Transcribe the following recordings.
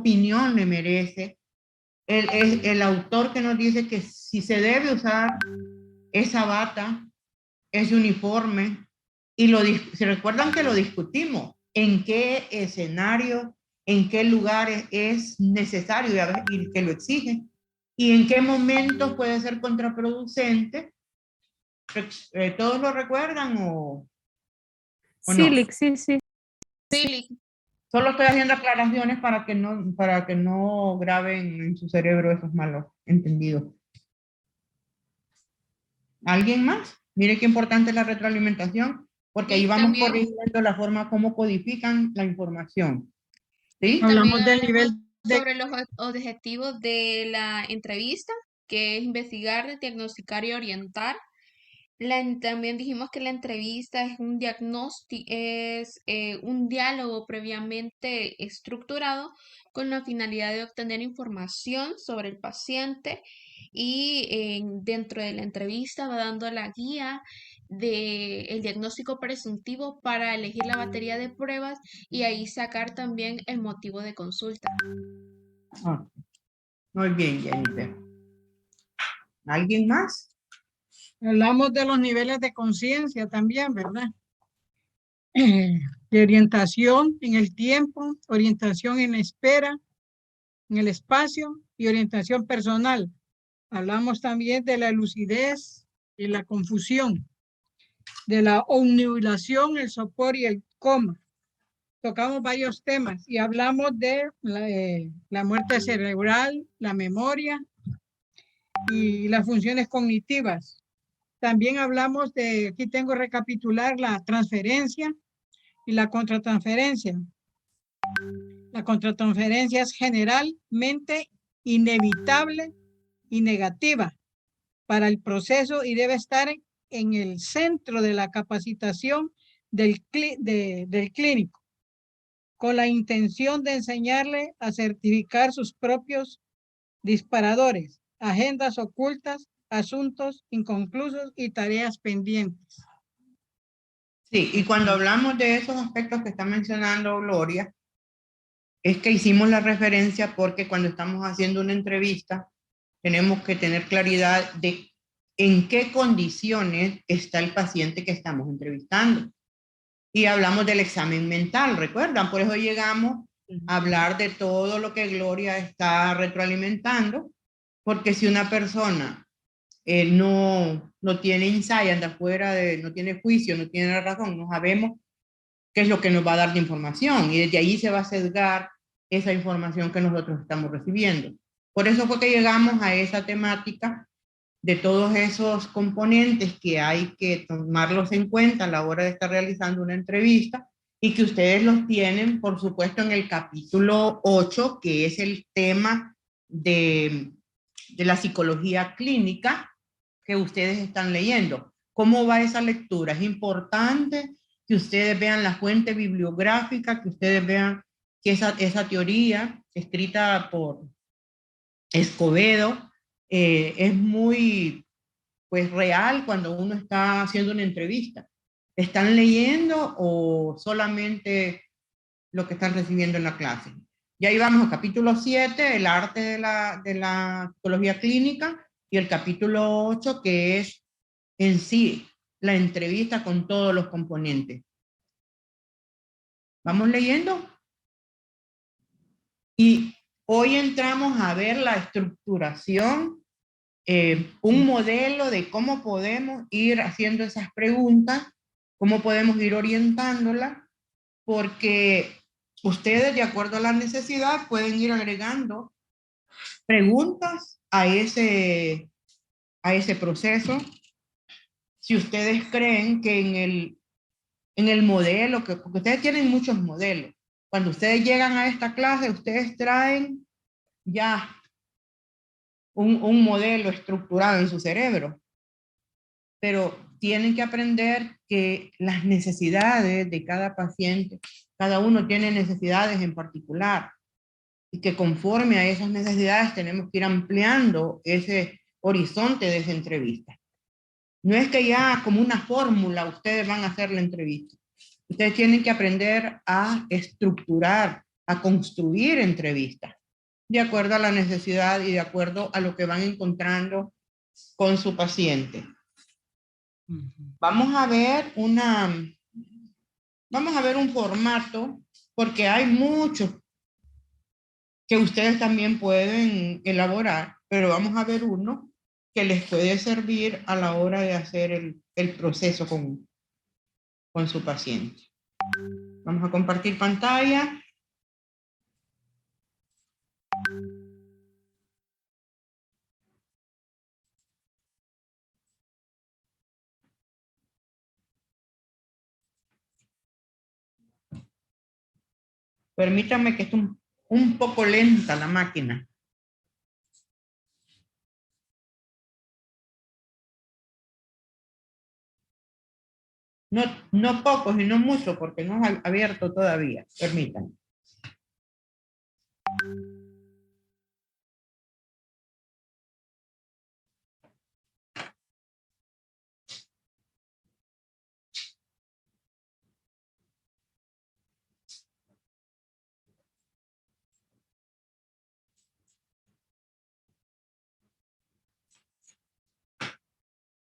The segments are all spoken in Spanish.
opinión le merece el autor que nos dice que si se debe usar esa bata, ese uniforme, y se recuerdan que lo discutimos, en qué escenario, en qué lugares es necesario y que lo exigen, y en qué momentos puede ser contraproducente. ¿Todos lo recuerdan o sí, no? sí, sí. Sí. Solo estoy haciendo aclaraciones para que no graben en su cerebro esos malos entendidos. ¿Alguien más? Mire qué importante es la retroalimentación, porque ahí vamos corrigiendo la forma como codifican la información. ¿Sí? Hablamos del nivel sobre los objetivos de la entrevista, que es investigar, diagnosticar y orientar. También dijimos que la entrevista es un diagnóstico, es un diálogo previamente estructurado con la finalidad de obtener información sobre el paciente y dentro de la entrevista va dando la guía del diagnóstico presuntivo para elegir la batería de pruebas y ahí sacar también el motivo de consulta. Ah, muy bien, Jennifer. ¿Alguien más? Hablamos de los niveles de conciencia también, ¿verdad? De orientación en el tiempo, orientación en la espera, en el espacio y orientación personal. Hablamos también de la lucidez y la confusión, de la omnibulación, el sopor y el coma. Tocamos varios temas y hablamos de la muerte cerebral, la memoria y las funciones cognitivas. También hablamos de, aquí tengo recapitular la transferencia y la contratransferencia. La contratransferencia es generalmente inevitable y negativa para el proceso y debe estar en el centro de la capacitación del clínico, con la intención de enseñarle a certificar sus propios disparadores, agendas ocultas, asuntos inconclusos y tareas pendientes. Sí, y cuando hablamos de esos aspectos que está mencionando Gloria, es que hicimos la referencia porque cuando estamos haciendo una entrevista tenemos que tener claridad de en qué condiciones está el paciente que estamos entrevistando. Y hablamos del examen mental, ¿recuerdan? Por eso llegamos a hablar de todo lo que Gloria está retroalimentando, porque si una persona no tiene insight, anda fuera no tiene juicio, no tiene la razón, no sabemos qué es lo que nos va a dar de información y desde ahí se va a sesgar esa información que nosotros estamos recibiendo. Por eso fue que llegamos a esa temática de todos esos componentes que hay que tomarlos en cuenta a la hora de estar realizando una entrevista y que ustedes los tienen, por supuesto, en el capítulo 8, que es el tema de la psicología clínica que ustedes están leyendo. ¿Cómo va esa lectura? Es importante que ustedes vean la fuente bibliográfica, que ustedes vean que esa teoría escrita por Escobedo es muy pues real cuando uno está haciendo una entrevista. ¿Están leyendo o solamente lo que están recibiendo en la clase? Y ahí vamos al capítulo 7, el arte de la psicología clínica, y el capítulo 8, que es en sí la entrevista con todos los componentes. ¿Vamos leyendo? Y hoy entramos a ver la estructuración, un modelo de cómo podemos ir haciendo esas preguntas, cómo podemos ir orientándolas, porque ustedes, de acuerdo a la necesidad, pueden ir agregando preguntas a ese proceso. Si ustedes creen que en el modelo, porque ustedes tienen muchos modelos, cuando ustedes llegan a esta clase, ustedes traen ya un modelo estructurado en su cerebro, pero tienen que aprender que las necesidades de cada paciente, cada uno tiene necesidades en particular, y que conforme a esas necesidades tenemos que ir ampliando ese horizonte de esa entrevista. No es que ya como una fórmula ustedes van a hacer la entrevista. Ustedes tienen que aprender a estructurar, a construir entrevistas, de acuerdo a la necesidad y de acuerdo a lo que van encontrando con su paciente. Vamos a ver un formato, porque hay muchos que ustedes también pueden elaborar, pero vamos a ver uno que les puede servir a la hora de hacer el proceso con su paciente. Vamos a compartir pantalla. Permítanme que es un poco lenta la máquina. No, no poco, sino mucho, porque no es abierto todavía. Permítanme.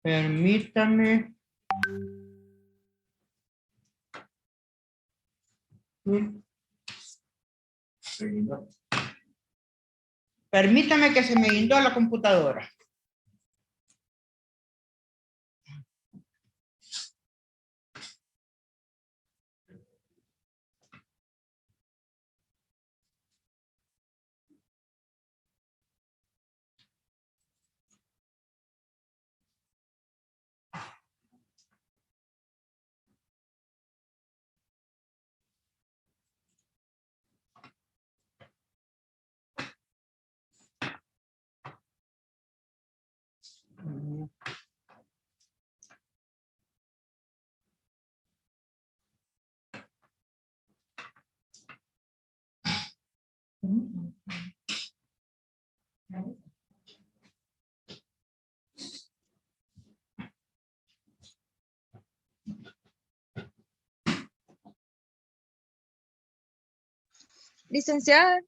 Permítame. Permítame que se me guindó la computadora. Licenciada,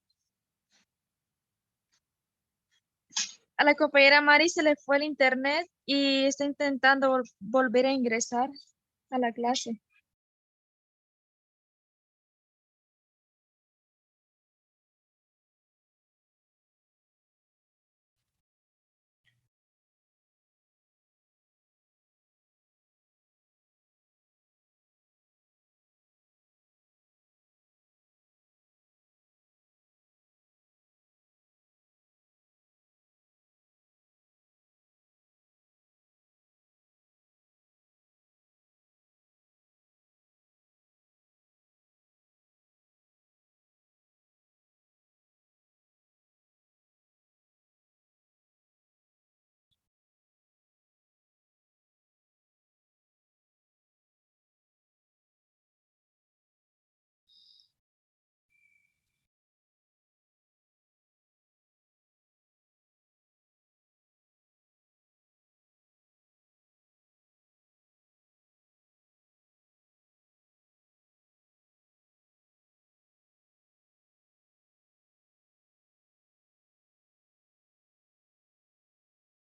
a la compañera Mari se le fue el internet y está intentando volver a ingresar a la clase.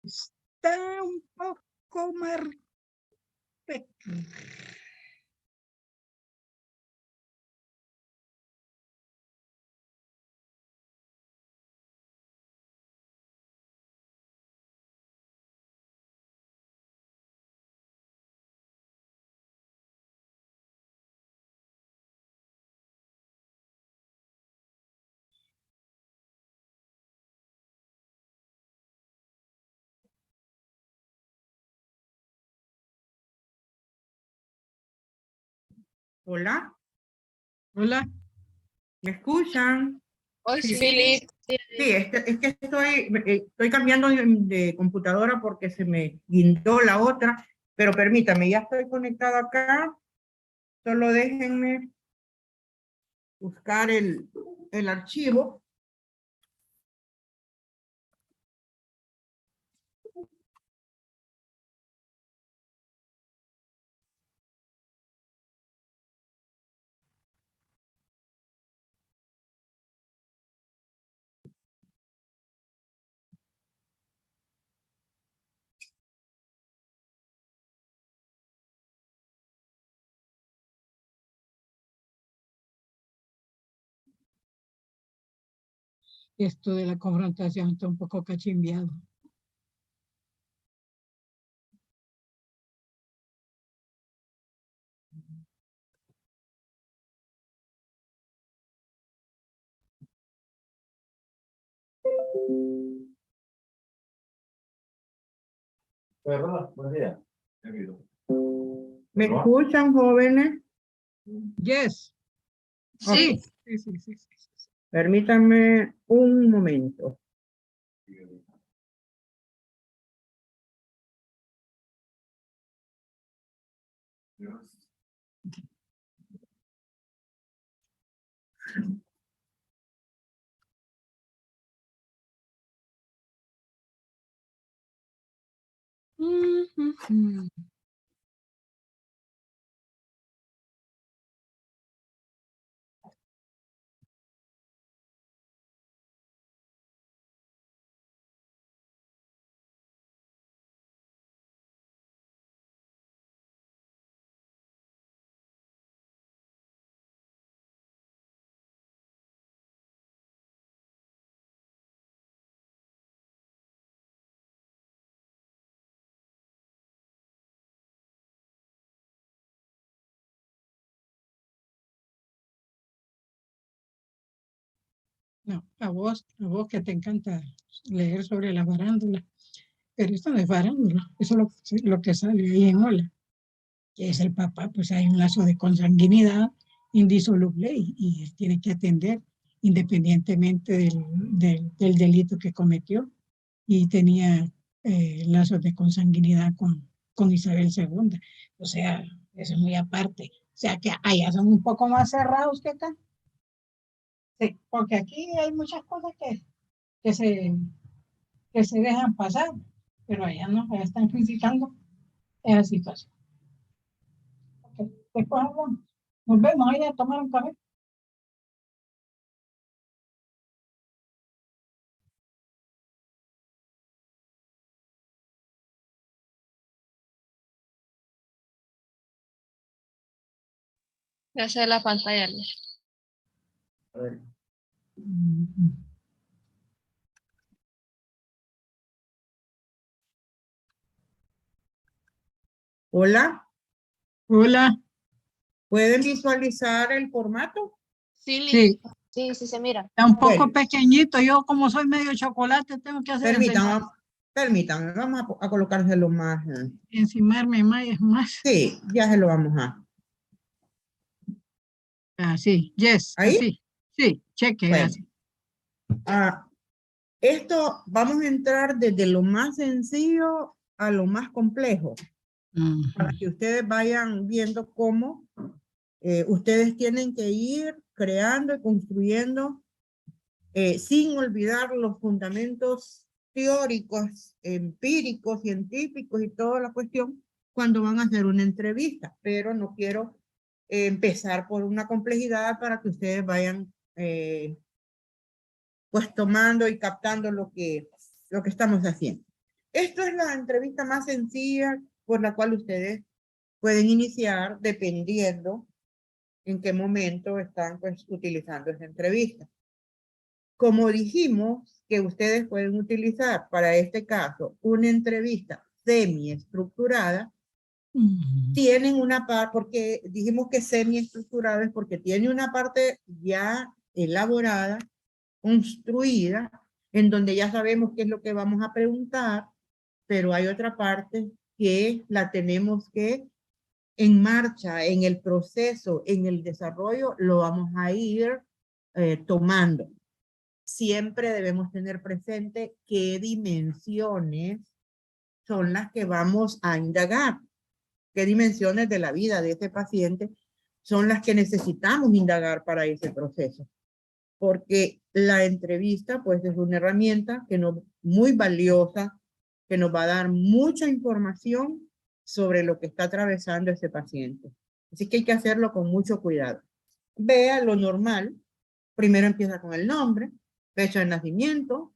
Está un poco más. Hola, Hola. ¿me escuchan? Hoy Sí, sí. sí, es que estoy cambiando de computadora porque se me guindó la otra, pero permítame, ya estoy conectada acá. Solo déjenme buscar el archivo. esto de la confrontación está un poco cachimbiado. Buenos días. ¿Me escuchan, jóvenes? Yes. Sí. Sí. Permítanme un momento. No, a vos que te encanta leer sobre la farándula, pero esto no es farándula, eso es lo que sale ahí en Hola, que es el papá, pues hay un lazo de consanguinidad indisoluble y él tiene que atender independientemente del delito que cometió y tenía lazos de consanguinidad con Isabel II. O sea, eso es muy aparte. O sea que allá son un poco más cerrados que acá. Sí, porque aquí hay muchas cosas que se, que se dejan pasar, pero allá no, allá están criticando esa situación. Ok, después hablamos. Nos vemos ahí a tomar un café. Ya sé la pantalla. A ver. Hola, Hola, ¿pueden visualizar el formato? Sí, Liz. sí, Sí, sí se mira. está un poco Bueno. pequeñito. Yo, como soy medio chocolate, tengo que hacer Permítanme, vamos a colocárselo más. encimarme más. Sí, ya se lo vamos a. Así, yes, ¿Ahí? así. Sí, cheque, Bueno, gracias. esto vamos a entrar desde lo más sencillo a lo más complejo, para que ustedes vayan viendo cómo ustedes tienen que ir creando y construyendo sin olvidar los fundamentos teóricos, empíricos, científicos y toda la cuestión cuando van a hacer una entrevista, pero no quiero empezar por una complejidad para que ustedes vayan pues tomando y captando lo que estamos haciendo. Esto es la entrevista más sencilla por la cual ustedes pueden iniciar dependiendo en qué momento están pues utilizando esa entrevista. Como dijimos que ustedes pueden utilizar para este caso una entrevista semiestructurada, tienen una parte, porque dijimos que semiestructurada es porque tiene una parte ya elaborada, construida, en donde ya sabemos qué es lo que vamos a preguntar, pero hay otra parte que la tenemos que en marcha, en el proceso, en el desarrollo, lo vamos a ir tomando. Siempre debemos tener presente qué dimensiones son las que vamos a indagar, qué dimensiones de la vida de ese paciente son las que necesitamos indagar para ese proceso. Porque la entrevista pues es una herramienta que no, muy valiosa, que nos va a dar mucha información sobre lo que está atravesando ese paciente. Así que hay que hacerlo con mucho cuidado. Vea lo normal. Primero empieza con el nombre, fecha de nacimiento.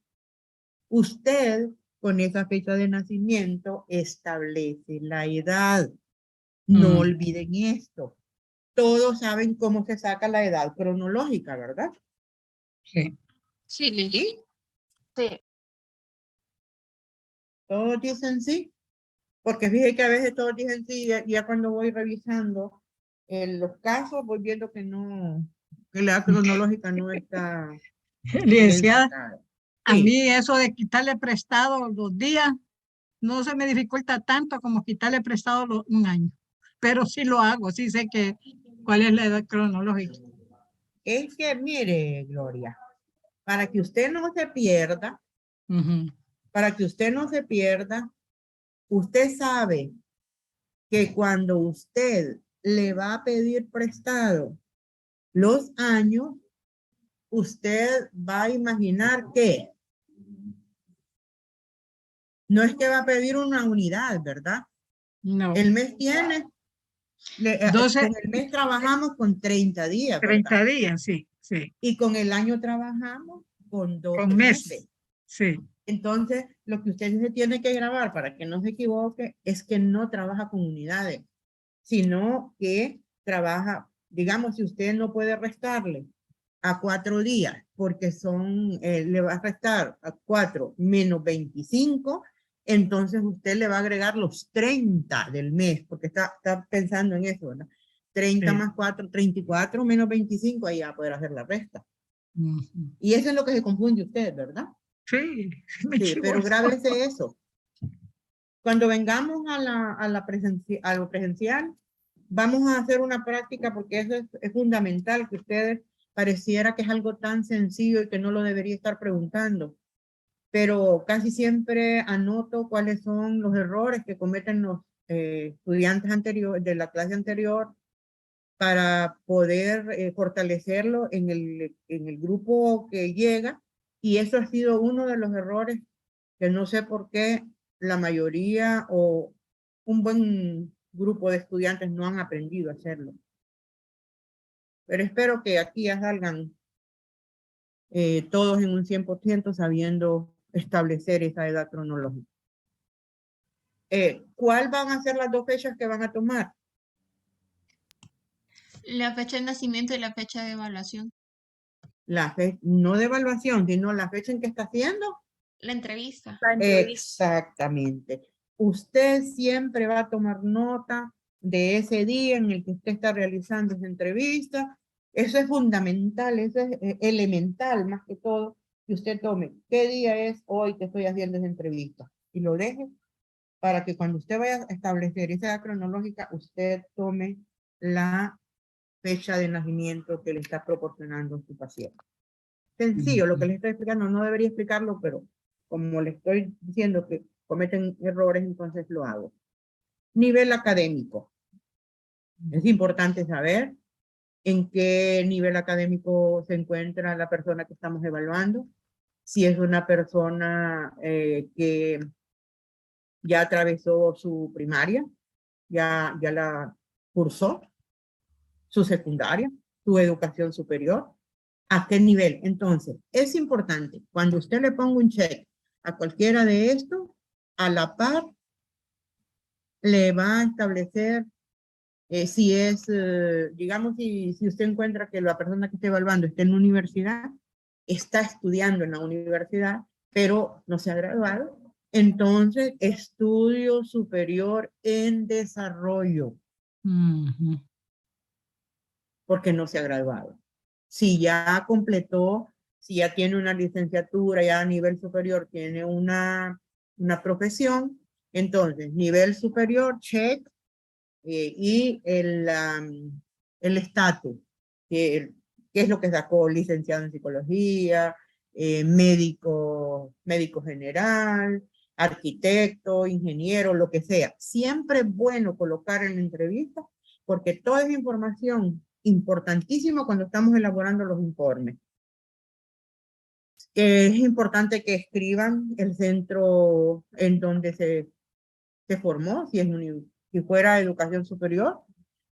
Usted, con esa fecha de nacimiento, establece la edad. No olviden esto. Todos saben cómo se saca la edad cronológica, ¿verdad? Sí. Sí, Lili. ¿Sí? Sí. Todos dicen sí. Porque fíjate que a veces todos dicen sí, ya cuando voy revisando los casos, voy viendo que no, que la cronológica no está bien Licenciada, sacada. a Sí. mí eso de quitarle prestado los días no se me dificulta tanto como quitarle prestado un año. Pero sí lo hago, sí sé que cuál es la edad cronológica. Es que, mire, Gloria, para que usted no se pierda, Ujú. para que usted no se pierda, usted sabe que cuando usted le va a pedir prestado los años, usted va a imaginar que no es que va a pedir una unidad, ¿verdad? No, El mes tiene, en 12, el mes trabajamos con 30 días, ¿verdad? 30 días, sí, sí, Y con el año trabajamos con 12 con meses. meses, sí. Entonces, lo que usted se tiene que grabar para que no se equivoque es que no trabaja con unidades, sino que trabaja, digamos, si usted no puede restarle a 4 días, porque le va a restar a 4 menos 25, entonces usted le va a agregar los 30 del mes, porque está pensando en eso, ¿verdad? 30 Sí. más 4, 34 menos 25, ahí va a poder hacer la resta. Ujú. Y eso es lo que se confunde usted, ¿verdad? Sí, me Sí, pero equivoco. grábese eso. Cuando vengamos a lo presencial, vamos a hacer una práctica porque eso es fundamental, que ustedes pareciera que es algo tan sencillo y que no lo debería estar preguntando. Pero casi siempre anoto cuáles son los errores que cometen los estudiantes de la clase anterior para poder fortalecerlo en el grupo que llega. Y eso ha sido uno de los errores que no sé por qué la mayoría o un buen grupo de estudiantes no han aprendido a hacerlo. Pero espero que aquí ya salgan todos en un 100% sabiendo establecer esa edad cronológica. ¿Cuál van a ser las dos fechas que van a tomar? La fecha de nacimiento y la fecha de evaluación. No de evaluación, sino la fecha en que está haciendo. La entrevista. Exactamente. Usted siempre va a tomar nota de ese día en el que usted está realizando esa entrevista. Eso es fundamental, eso es elemental más que todo, que usted tome qué día es hoy que estoy haciendo esa entrevista y lo deje para que cuando usted vaya a establecer esa edad cronológica, usted tome la fecha de nacimiento que le está proporcionando su paciente. Sencillo, lo que les estoy explicando, no debería explicarlo, pero como le estoy diciendo que cometen errores, entonces lo hago. Nivel académico. Es importante saber en qué nivel académico se encuentra la persona que estamos evaluando. Si es una persona que ya atravesó su primaria, ya la cursó, su secundaria, su educación superior, ¿a qué nivel? Entonces, es importante, cuando usted le ponga un check a cualquiera de estos, a la par, le va a establecer si es, digamos, si usted encuentra que la persona que está evaluando está en una universidad, está estudiando en la universidad, pero no se ha graduado, entonces, estudio superior en desarrollo. Porque no se ha graduado. Si ya completó, si ya tiene una licenciatura, ya a nivel superior tiene una profesión, entonces nivel superior, check, y el estatus, que es lo que sacó, licenciado en psicología, médico general, arquitecto, ingeniero, lo que sea. Siempre es bueno colocar en la entrevista porque toda esa información importantísima cuando estamos elaborando los informes. Es importante que escriban el centro en donde se formó, si fuera educación superior,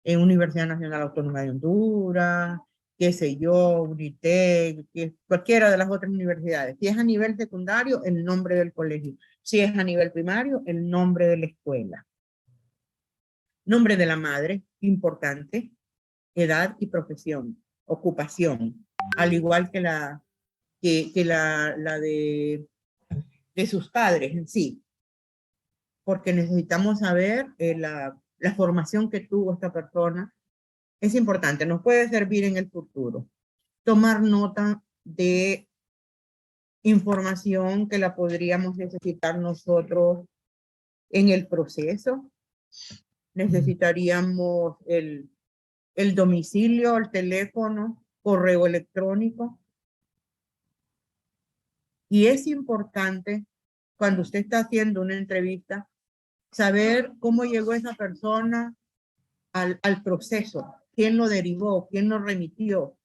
en Universidad Nacional Autónoma de Honduras, qué sé yo, UNITEC, cualquiera de las otras universidades. Si es a nivel secundario, el nombre del colegio. Si es a nivel primario, el nombre de la escuela. Nombre de la madre, importante. Edad y profesión, ocupación, al igual que la que la de sus padres en sí, porque necesitamos saber la formación que tuvo esta persona. Es importante, nos puede servir en el futuro. Tomar nota de información que la podríamos necesitar nosotros en el proceso. Necesitaríamos el domicilio, el teléfono, correo electrónico. Y es importante, cuando usted está haciendo una entrevista, saber cómo llegó esa persona al proceso, quién lo derivó, quién lo remitió.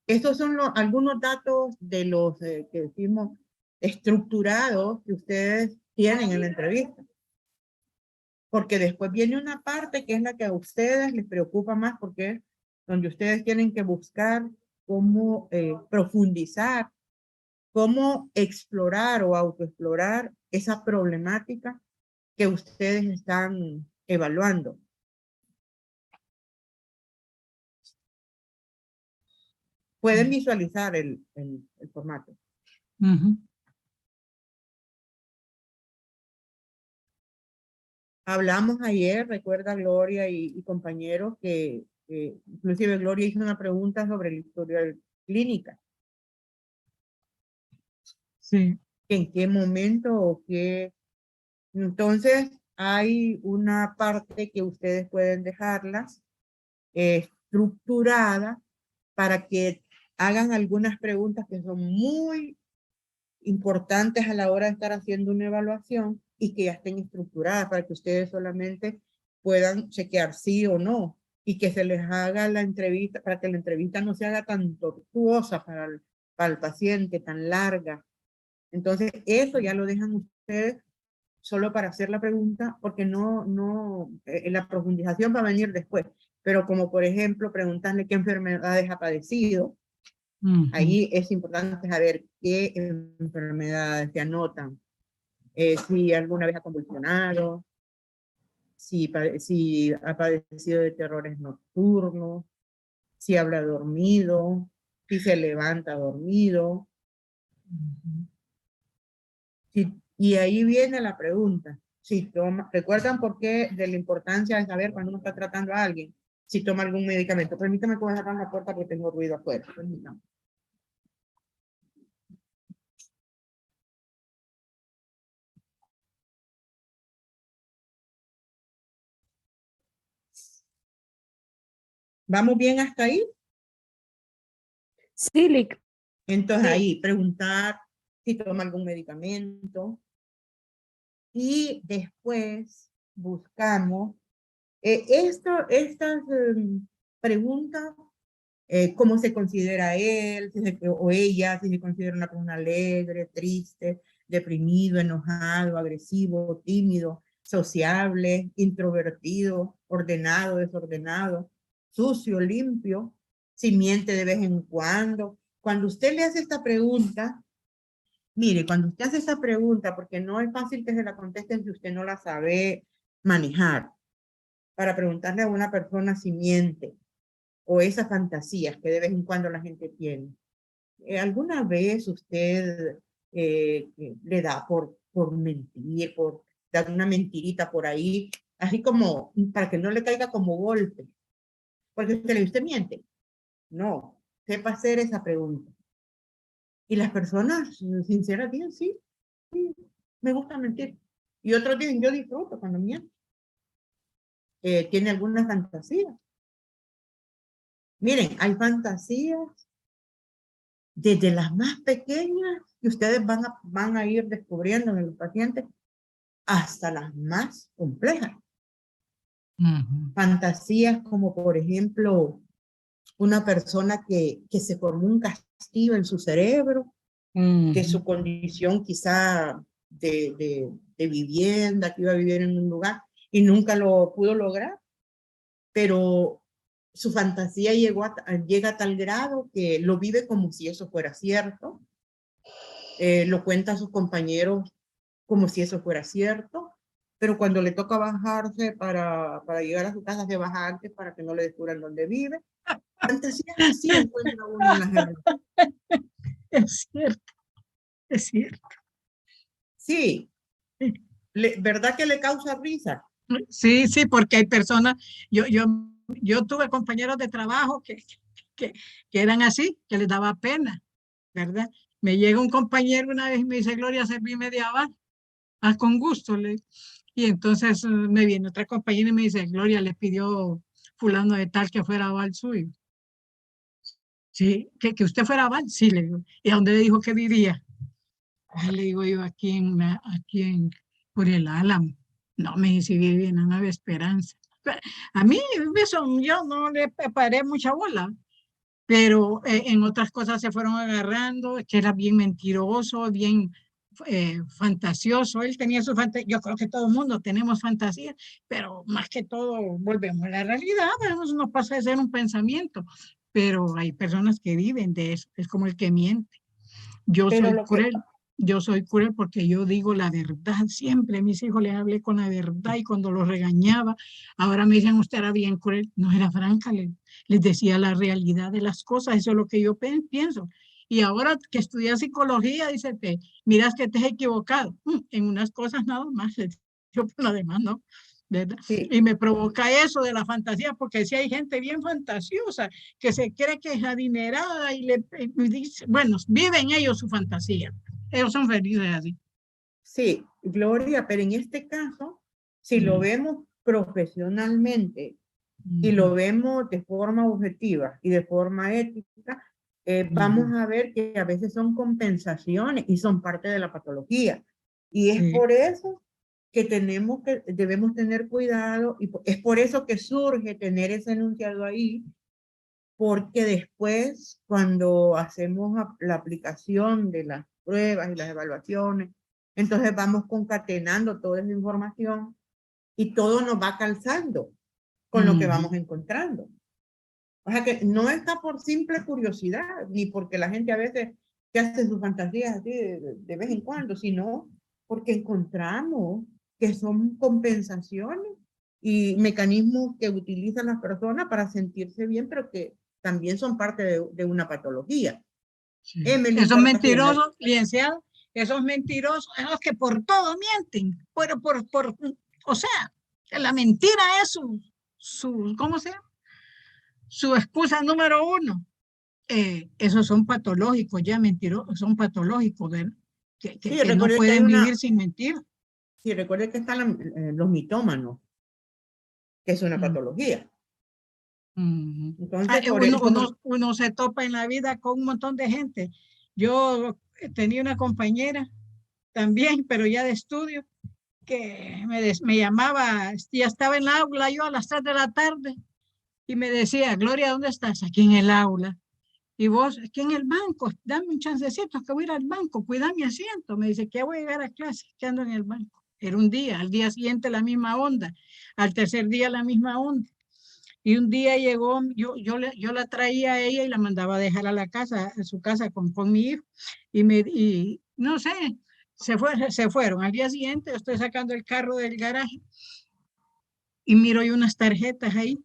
Estos son algunos datos de los que decimos estructurados que ustedes tienen en la entrevista. Porque después viene una parte que es la que a ustedes les preocupa más, porque es donde ustedes tienen que buscar cómo profundizar, cómo explorar o autoexplorar esa problemática que ustedes están evaluando. Pueden visualizar el formato. Hablamos ayer, recuerda Gloria y compañeros, que inclusive Gloria hizo una pregunta sobre la historia clínica. Sí. ¿En qué momento o qué? Entonces, hay una parte que ustedes pueden dejarlas estructurada para que hagan algunas preguntas que son muy importantes a la hora de estar haciendo una evaluación y que ya estén estructuradas para que ustedes solamente puedan chequear sí o no y que se les haga la entrevista, para que la entrevista no se haga tan tortuosa para el paciente, tan larga. Entonces, eso ya lo dejan ustedes solo para hacer la pregunta, porque la profundización va a venir después. Pero como por ejemplo, preguntarle qué enfermedades ha padecido, ahí es importante saber qué enfermedades se anotan. Si alguna vez ha convulsionado, si ha padecido de terrores nocturnos, si habla dormido, si se levanta dormido. Y ahí viene la pregunta. ¿Recuerdan por qué de la importancia de saber cuando uno está tratando a alguien? Si toma algún medicamento. Permítame que voy a cerrar la puerta porque tengo ruido afuera. Permítame. ¿Vamos bien hasta ahí? Sí, Lic. Entonces ahí preguntar si toma algún medicamento. Y después buscamos estas preguntas, cómo se considera él o ella, si se considera una persona alegre, triste, deprimido, enojado, agresivo, tímido, sociable, introvertido, ordenado, desordenado, sucio, limpio, si miente de vez en cuando. Cuando usted le hace esta pregunta, mire, cuando usted hace esa pregunta, porque no es fácil que se la contesten si usted no la sabe manejar, para preguntarle a una persona si miente, o esas fantasías que de vez en cuando la gente tiene. ¿Alguna vez usted le da por mentir, por dar una mentirita por ahí, así como para que no le caiga como golpe? Porque usted miente. No, sepa hacer esa pregunta. Y las personas sinceras dicen, sí, me gusta mentir. Y otros dicen, yo disfruto cuando miento. Tiene alguna fantasía. Miren, hay fantasías desde las más pequeñas que ustedes van a ir descubriendo en los pacientes hasta las más complejas. Fantasías como, por ejemplo, una persona que se formó un castillo en su cerebro, de su condición quizá de vivienda, que iba a vivir en un lugar y nunca lo pudo lograr, pero su fantasía llega a tal grado que lo vive como si eso fuera cierto, lo cuenta a sus compañeros como si eso fuera cierto, pero cuando le toca bajarse para llegar a su casa se baja antes para que no le descubran dónde vive. Fantasías así encuentra uno en las redes. Es cierto, es cierto. Sí, ¿verdad que le causa risa? Sí, sí, porque hay personas, yo tuve compañeros de trabajo que, que eran así, que les daba pena, ¿verdad? Me llega un compañero una vez y me dice, Gloria, serví media hora. Ah, con gusto. Y entonces me viene otra compañera y me dice, Gloria, le pidió fulano de tal que fuera aval suyo. Sí, que usted fuera aval. Sí, le digo. ¿Y a dónde le dijo que vivía? Ah, le digo yo, por el Álamo. No, me dice, vive en la Nueva Esperanza. A mí, eso, yo no le paré mucha bola, pero en otras cosas se fueron agarrando, que era bien mentiroso, bien fantasioso. Él tenía su fantasía, yo creo que todo el mundo tenemos fantasía, pero más que todo volvemos a la realidad, eso no pasa de ser un pensamiento, pero hay personas que viven de eso, es como el que miente. Yo Pero soy lo que, cruel, yo soy cruel porque yo digo la verdad siempre. A mis hijos les hablé con la verdad y cuando los regañaba, ahora me dicen, usted era bien cruel. No era franca, les decía la realidad de las cosas, eso es lo que yo pienso. Y ahora que estudié psicología, dice, miras que te has equivocado. En unas cosas nada más, yo por lo demás no. ¿Verdad? sí, Y me provoca eso de la fantasía, porque si hay gente bien fantasiosa que se cree que es adinerada y dice, bueno, viven ellos su fantasía. Ellos son felices así. sí, Gloria, pero en este caso, si lo Mm, vemos profesionalmente y ujú, lo vemos de forma objetiva y de forma ética, vamos ujú. a ver que a veces son compensaciones y son parte de la patología. Y es Sí. por eso que debemos tener cuidado y es por eso que surge tener ese enunciado ahí, porque después cuando hacemos la aplicación de las pruebas y las evaluaciones, entonces vamos concatenando toda esa información y todo nos va calzando con lo que Ujú. vamos encontrando. O sea que no está por simple curiosidad, ni porque la gente a veces que hace sus fantasías así de vez en cuando, sino porque encontramos que son compensaciones y mecanismos que utilizan las personas para sentirse bien, pero que también son parte de una patología. Sí. Emily, Esos ¿cuál está haciendo? mentirosos, licenciado, esos mentirosos, esos que por todo mienten, o sea, que la mentira es ¿cómo se llama? Su excusa número uno. Esos son patológicos, ya mentirosos, son patológicos, ¿verdad? Sí, Que no recuerde que hay pueden vivir una, sin mentir. sí, recuerde que están los mitómanos, que es una Mm, patología. ujú. Entonces, por como, Uno se topa en la vida con un montón de gente. Yo tenía una compañera también, pero ya de estudio, que me llamaba, ya estaba en el aula yo a las 3 de la tarde y me decía, Gloria, ¿dónde estás? Aquí en el aula. Y vos, aquí en el banco, dame un chancecito que voy a ir al banco, cuida mi asiento. Me dice que voy a llegar a clase, que ando en el banco. Era un día, al día siguiente la misma onda, al tercer día la misma onda. Y un día llegó, yo la traía a ella y la mandaba a dejar a la casa, a su casa con mi hijo. Y no sé, se fueron. Al día siguiente yo estoy sacando el carro del garaje y miro yo unas tarjetas ahí,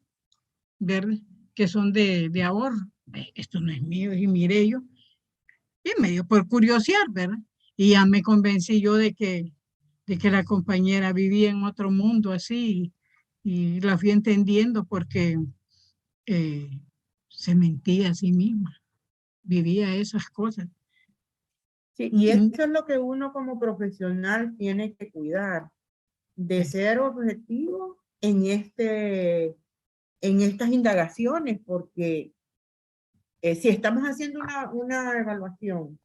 ¿verdad? Que son de ahorro. Esto no es mío, y miré yo. Y me dio por curiosidad, ¿verdad? Y ya me convencí yo de que la compañera vivía en otro mundo así y la fui entendiendo porque eh, se mentía a sí misma, vivía esas cosas. sí, y Mm, eso es lo que uno como profesional tiene que cuidar, de ser objetivo en estas indagaciones, porque si estamos haciendo una evaluación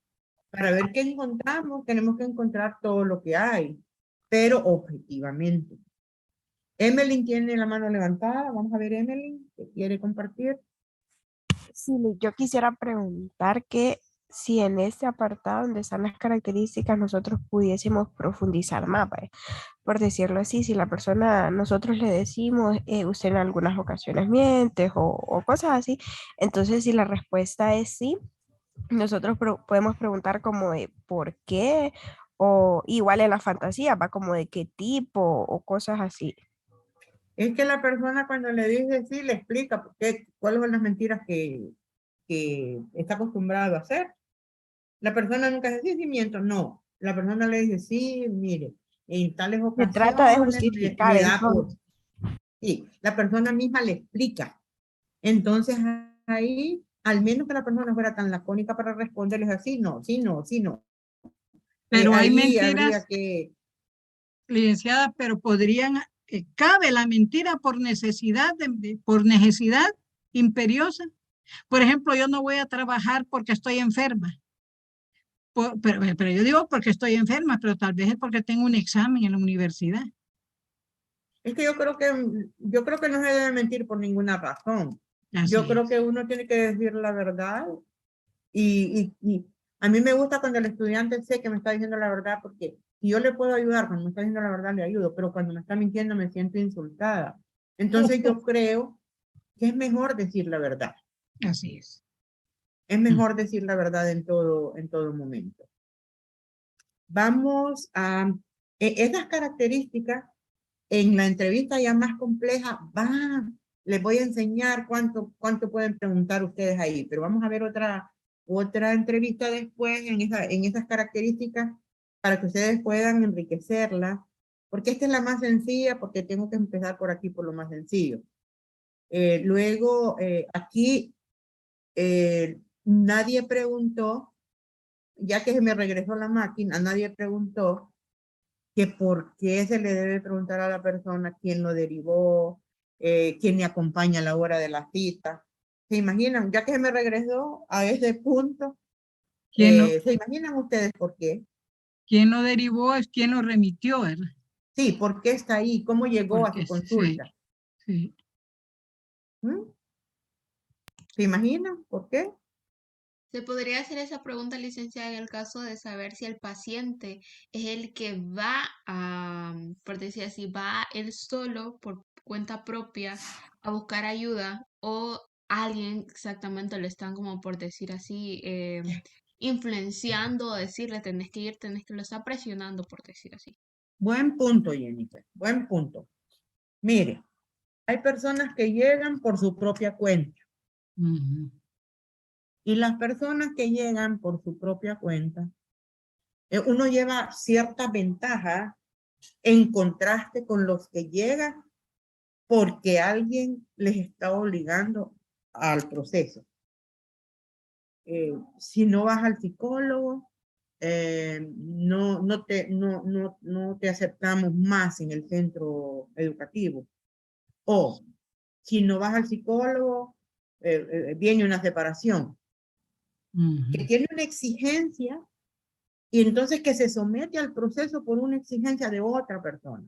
para ver qué encontramos, tenemos que encontrar todo lo que hay, pero objetivamente. Emily tiene la mano levantada. Vamos a ver, Emily, ¿qué quiere compartir? Sí, yo quisiera preguntar que si en este apartado donde están las características nosotros pudiésemos profundizar más, vaya. Por decirlo así, si la persona, nosotros le decimos, usted en algunas ocasiones miente o cosas así, entonces si la respuesta es sí, nosotros podemos preguntar como de por qué o igual en la fantasía, va como de qué tipo o cosas así. Es que la persona cuando le dice sí, le explica por qué, cuáles son las mentiras que está acostumbrado a hacer. La persona nunca dice, sí, sí, miento. No, la persona le dice, sí, mire, en tales Se trata de ocasiones justificar, me da por... entonces. Sí, la persona misma le explica. Entonces ahí, al menos que la persona fuera tan lacónica para responderles así, no, sí, no, sí, no. Pero hay Ahí habría mentiras, que... licenciada, pero podrían, cabe la mentira por necesidad, por necesidad imperiosa. Por ejemplo, yo no voy a trabajar porque estoy enferma. Pero yo digo porque estoy enferma, pero tal vez es porque tengo un examen en la universidad. Es que yo creo que no se debe mentir por ninguna razón. Yo Así creo es. que uno tiene que decir la verdad y a mí me gusta cuando el estudiante sé que me está diciendo la verdad porque si yo le puedo ayudar cuando me está diciendo la verdad le ayudo, pero cuando me está mintiendo me siento insultada. Entonces yo creo que es mejor decir la verdad. Así es. Es mejor decir la verdad en todo momento. Vamos a esas características en la entrevista ya más compleja, les voy a enseñar cuánto pueden preguntar ustedes ahí, pero vamos a ver otra entrevista después en esas características para que ustedes puedan enriquecerla, porque esta es la más sencilla, porque tengo que empezar por aquí, por lo más sencillo. Luego, aquí nadie preguntó, ya que se me regresó la máquina, nadie preguntó que por qué se le debe preguntar a la persona quién lo derivó, quién le acompaña a la hora de la cita. ¿Se imaginan? Ya que se me regresó a ese punto, ¿se imaginan ustedes por qué? Quien lo derivó es quien lo remitió, ¿verdad? Sí, ¿por qué está ahí? ¿Cómo llegó a Porque su consulta? sí. ¿Mm? ¿Se imaginan por qué? Se podría hacer esa pregunta, licenciada, en el caso de saber si el paciente es el que va a, por decir así, va él solo por cuenta propia a buscar ayuda o alguien exactamente lo están como por decir así, influenciando o decirle tenés que ir, tenés que lo está presionando por decir así. Buen punto, Jennifer. Buen punto. Mire, hay personas que llegan por su propia cuenta. Ujú. Y las personas que llegan por su propia cuenta, uno lleva cierta ventaja en contraste con los que llegan porque alguien les está obligando al proceso. Si no vas al psicólogo, no te aceptamos más en el centro educativo. O si no vas al psicólogo, viene una separación. Que tiene una exigencia y entonces que se somete al proceso por una exigencia de otra persona.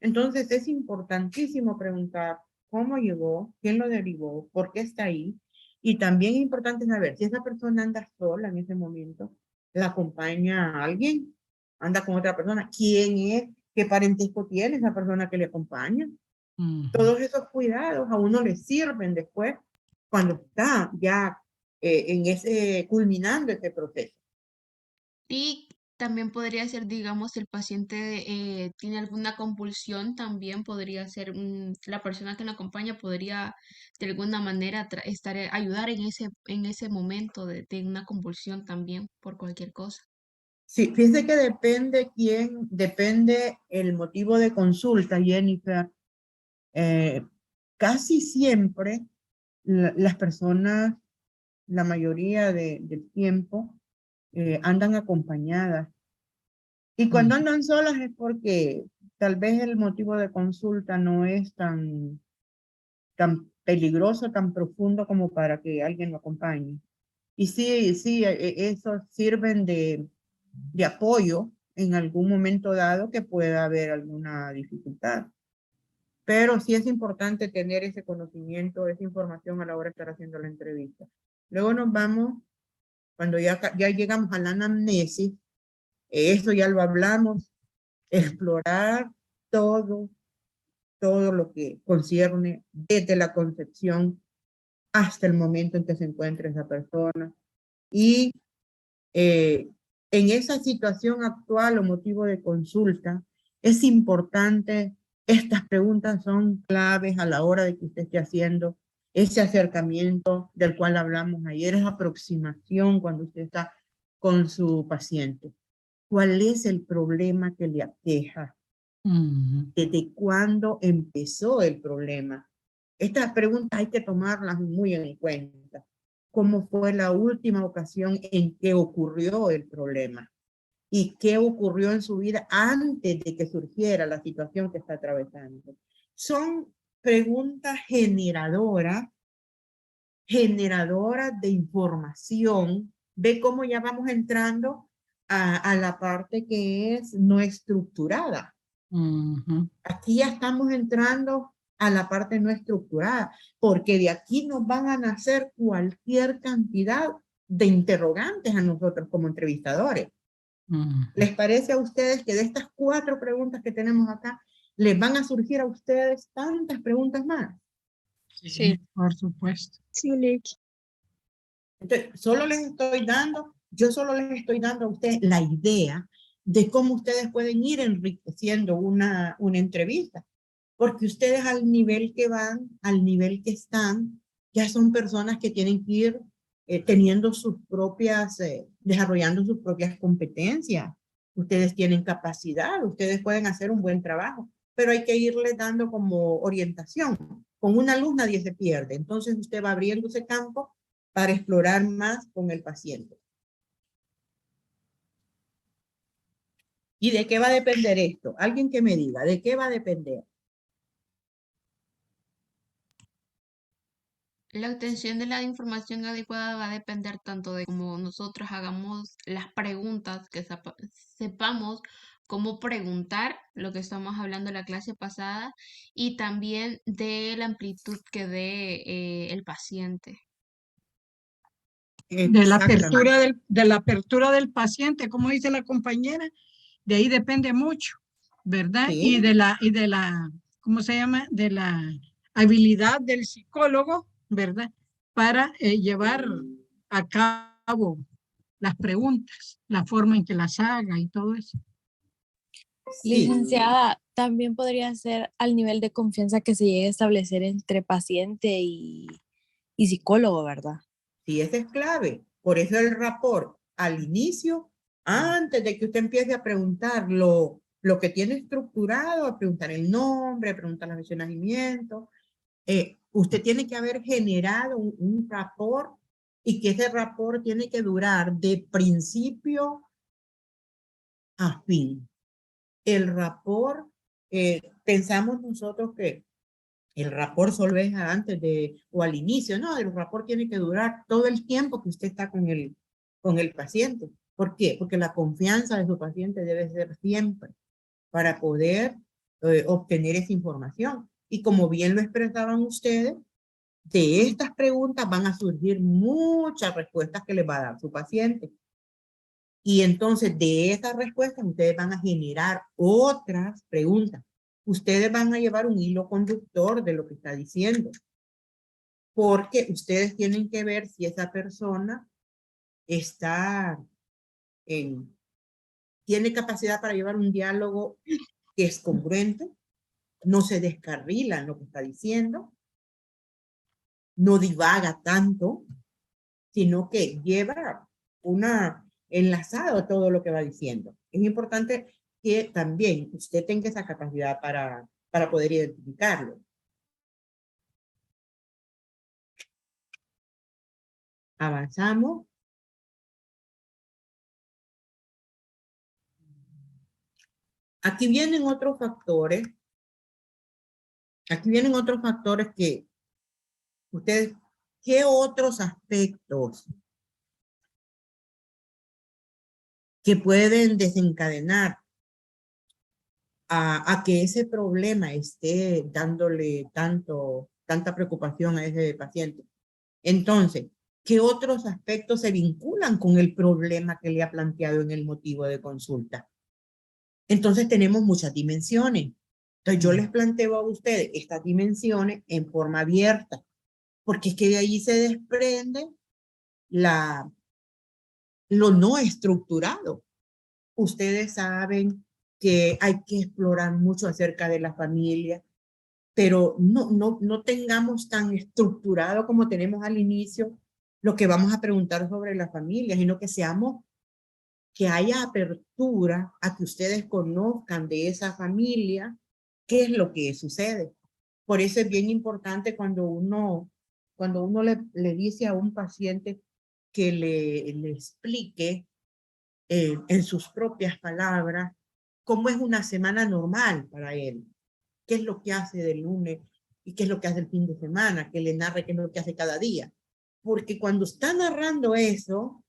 Entonces es importantísimo preguntar cómo llegó, quién lo derivó, por qué está ahí. Y también es importante saber si esa persona anda sola en ese momento, la acompaña a alguien, anda con otra persona, quién es, qué parentesco tiene esa persona que le acompaña. Todos esos cuidados a uno le sirven después cuando está ya culminando ese proceso. Y también podría ser, digamos, si el paciente tiene alguna convulsión, también podría ser la persona que lo acompaña podría de alguna manera ayudar en ese momento de una convulsión también por cualquier cosa. Sí, fíjese que depende el motivo de consulta, Jennifer. Casi siempre las personas, la mayoría del tiempo, andan acompañadas. Y cuando andan solas es porque tal vez el motivo de consulta no es tan peligroso, tan profundo como para que alguien lo acompañe. Y sí, esos sirven de apoyo en algún momento dado que pueda haber alguna dificultad. Pero sí es importante tener ese conocimiento, esa información a la hora de estar haciendo la entrevista. Luego nos vamos, cuando ya llegamos a la anamnesis, eso ya lo hablamos, explorar todo lo que concierne desde la concepción hasta el momento en que se encuentre esa persona. Y en esa situación actual o motivo de consulta, es importante, estas preguntas son claves a la hora de que usted esté haciendo ese acercamiento del cual hablamos ayer, esa aproximación cuando usted está con su paciente. ¿Cuál es el problema que le aqueja? ¿Desde cuándo empezó el problema? Estas preguntas hay que tomarlas muy en cuenta. ¿Cómo fue la última ocasión en que ocurrió el problema? ¿Y qué ocurrió en su vida antes de que surgiera la situación que está atravesando? Son preguntas generadoras de información. Ve cómo ya vamos entrando a la parte que es no estructurada. Aquí ya estamos entrando a la parte no estructurada, porque de aquí nos van a nacer cualquier cantidad de interrogantes a nosotros como entrevistadores. ¿Les parece a ustedes que de estas 4 preguntas que tenemos acá, les van a surgir a ustedes tantas preguntas más? Sí, por supuesto. Sí, Lick. Entonces, yo solo les estoy dando a ustedes la idea de cómo ustedes pueden ir enriqueciendo una entrevista. Porque ustedes al nivel que van, al nivel que están, ya son personas que tienen que ir teniendo sus propias, desarrollando sus propias competencias. Ustedes tienen capacidad, ustedes pueden hacer un buen trabajo, pero hay que irles dando como orientación. Con una luz nadie se pierde, entonces usted va abriendo ese campo para explorar más con el paciente. ¿Y de qué va a depender esto? Alguien que me diga, ¿de qué va a depender? La obtención de la información adecuada va a depender tanto de cómo nosotros hagamos las preguntas, que sepamos cómo preguntar, lo que estamos hablando en la clase pasada, y también de la amplitud que dé el paciente. De la apertura del paciente, como dice la compañera, de ahí depende mucho, ¿verdad? Sí. Y de la, ¿cómo se llama? De la habilidad del psicólogo, ¿verdad? Para llevar a cabo las preguntas, la forma en que las haga y todo eso. Sí. Licenciada, también podría ser al nivel de confianza que se llegue a establecer entre paciente y psicólogo, ¿verdad? Sí, esa es clave. Por eso el rapport al inicio, antes de que usted empiece a preguntar lo que tiene estructurado, a preguntar el nombre, a preguntar la fecha de nacimiento, usted tiene que haber generado un rapport y que ese rapport tiene que durar de principio a fin. El rapport, pensamos nosotros que el rapport solo es antes o al inicio, no, el rapport tiene que durar todo el tiempo que usted está con el paciente. ¿Por qué? Porque la confianza de su paciente debe ser siempre para poder obtener esa información. Y como bien lo expresaban ustedes, de estas preguntas van a surgir muchas respuestas que les va a dar su paciente. Y entonces de esas respuestas ustedes van a generar otras preguntas. Ustedes van a llevar un hilo conductor de lo que está diciendo. Porque ustedes tienen que ver si esa persona tiene capacidad para llevar un diálogo que es congruente, no se descarrila en lo que está diciendo, no divaga tanto, sino que lleva enlazado todo lo que va diciendo. Es importante que también usted tenga esa capacidad para poder identificarlo. Avanzamos. Aquí vienen otros factores. Aquí vienen otros factores que ustedes, ¿qué otros aspectos que pueden desencadenar a que ese problema esté dándole tanta preocupación a ese paciente? Entonces, ¿qué otros aspectos se vinculan con el problema que le ha planteado en el motivo de consulta? Entonces tenemos muchas dimensiones. Entonces yo les planteo a ustedes estas dimensiones en forma abierta, porque es que de ahí se desprende lo no estructurado. Ustedes saben que hay que explorar mucho acerca de la familia, pero no tengamos tan estructurado como tenemos al inicio lo que vamos a preguntar sobre la familia, sino que seamos que haya apertura a que ustedes conozcan de esa familia qué es lo que sucede. Por eso es bien importante cuando uno le dice a un paciente que le explique en sus propias palabras cómo es una semana normal para él, qué es lo que hace de lunes y qué es lo que hace el fin de semana, que le narre qué es lo que hace cada día. Porque cuando está narrando eso,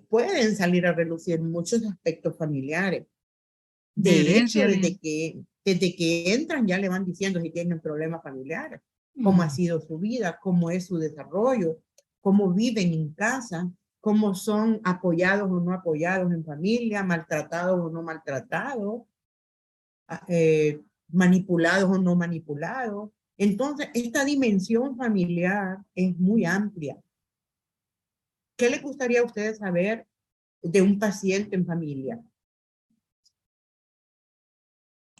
pueden salir a relucir muchos aspectos familiares. De hecho, desde que entran ya le van diciendo si tienen problemas familiares, cómo ha sido su vida, cómo es su desarrollo, cómo viven en casa, cómo son apoyados o no apoyados en familia, maltratados o no maltratados, manipulados o no manipulados. Entonces, esta dimensión familiar es muy amplia. ¿Qué le gustaría a ustedes saber de un paciente en familia?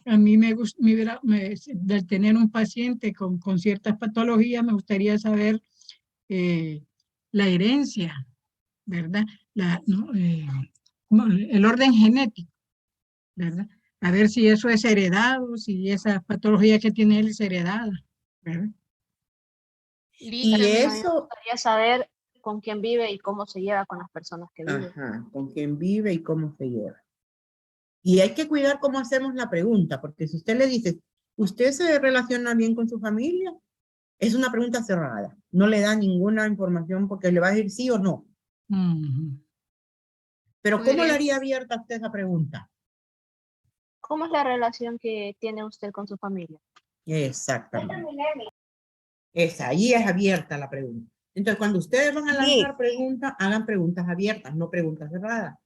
A mí de tener un paciente con ciertas patologías, me gustaría saber la herencia, ¿verdad? El orden genético, ¿verdad? A ver si eso es heredado, si esa patología que tiene él es heredada, ¿verdad? Y A mí me eso, gustaría saber con quién vive y cómo se lleva con las personas que viven. ajá, con quién vive y cómo se lleva. Y hay que cuidar cómo hacemos la pregunta, porque si usted le dice, ¿usted se relaciona bien con su familia? Es una pregunta cerrada. No le da ninguna información porque le va a decir sí o no. Pero ¿cómo le haría abierta a usted esa pregunta? ¿Cómo es la relación que tiene usted con su familia? Exactamente. Ahí es abierta la pregunta. Entonces, cuando ustedes van a lanzar preguntas, hagan preguntas abiertas, no preguntas cerradas.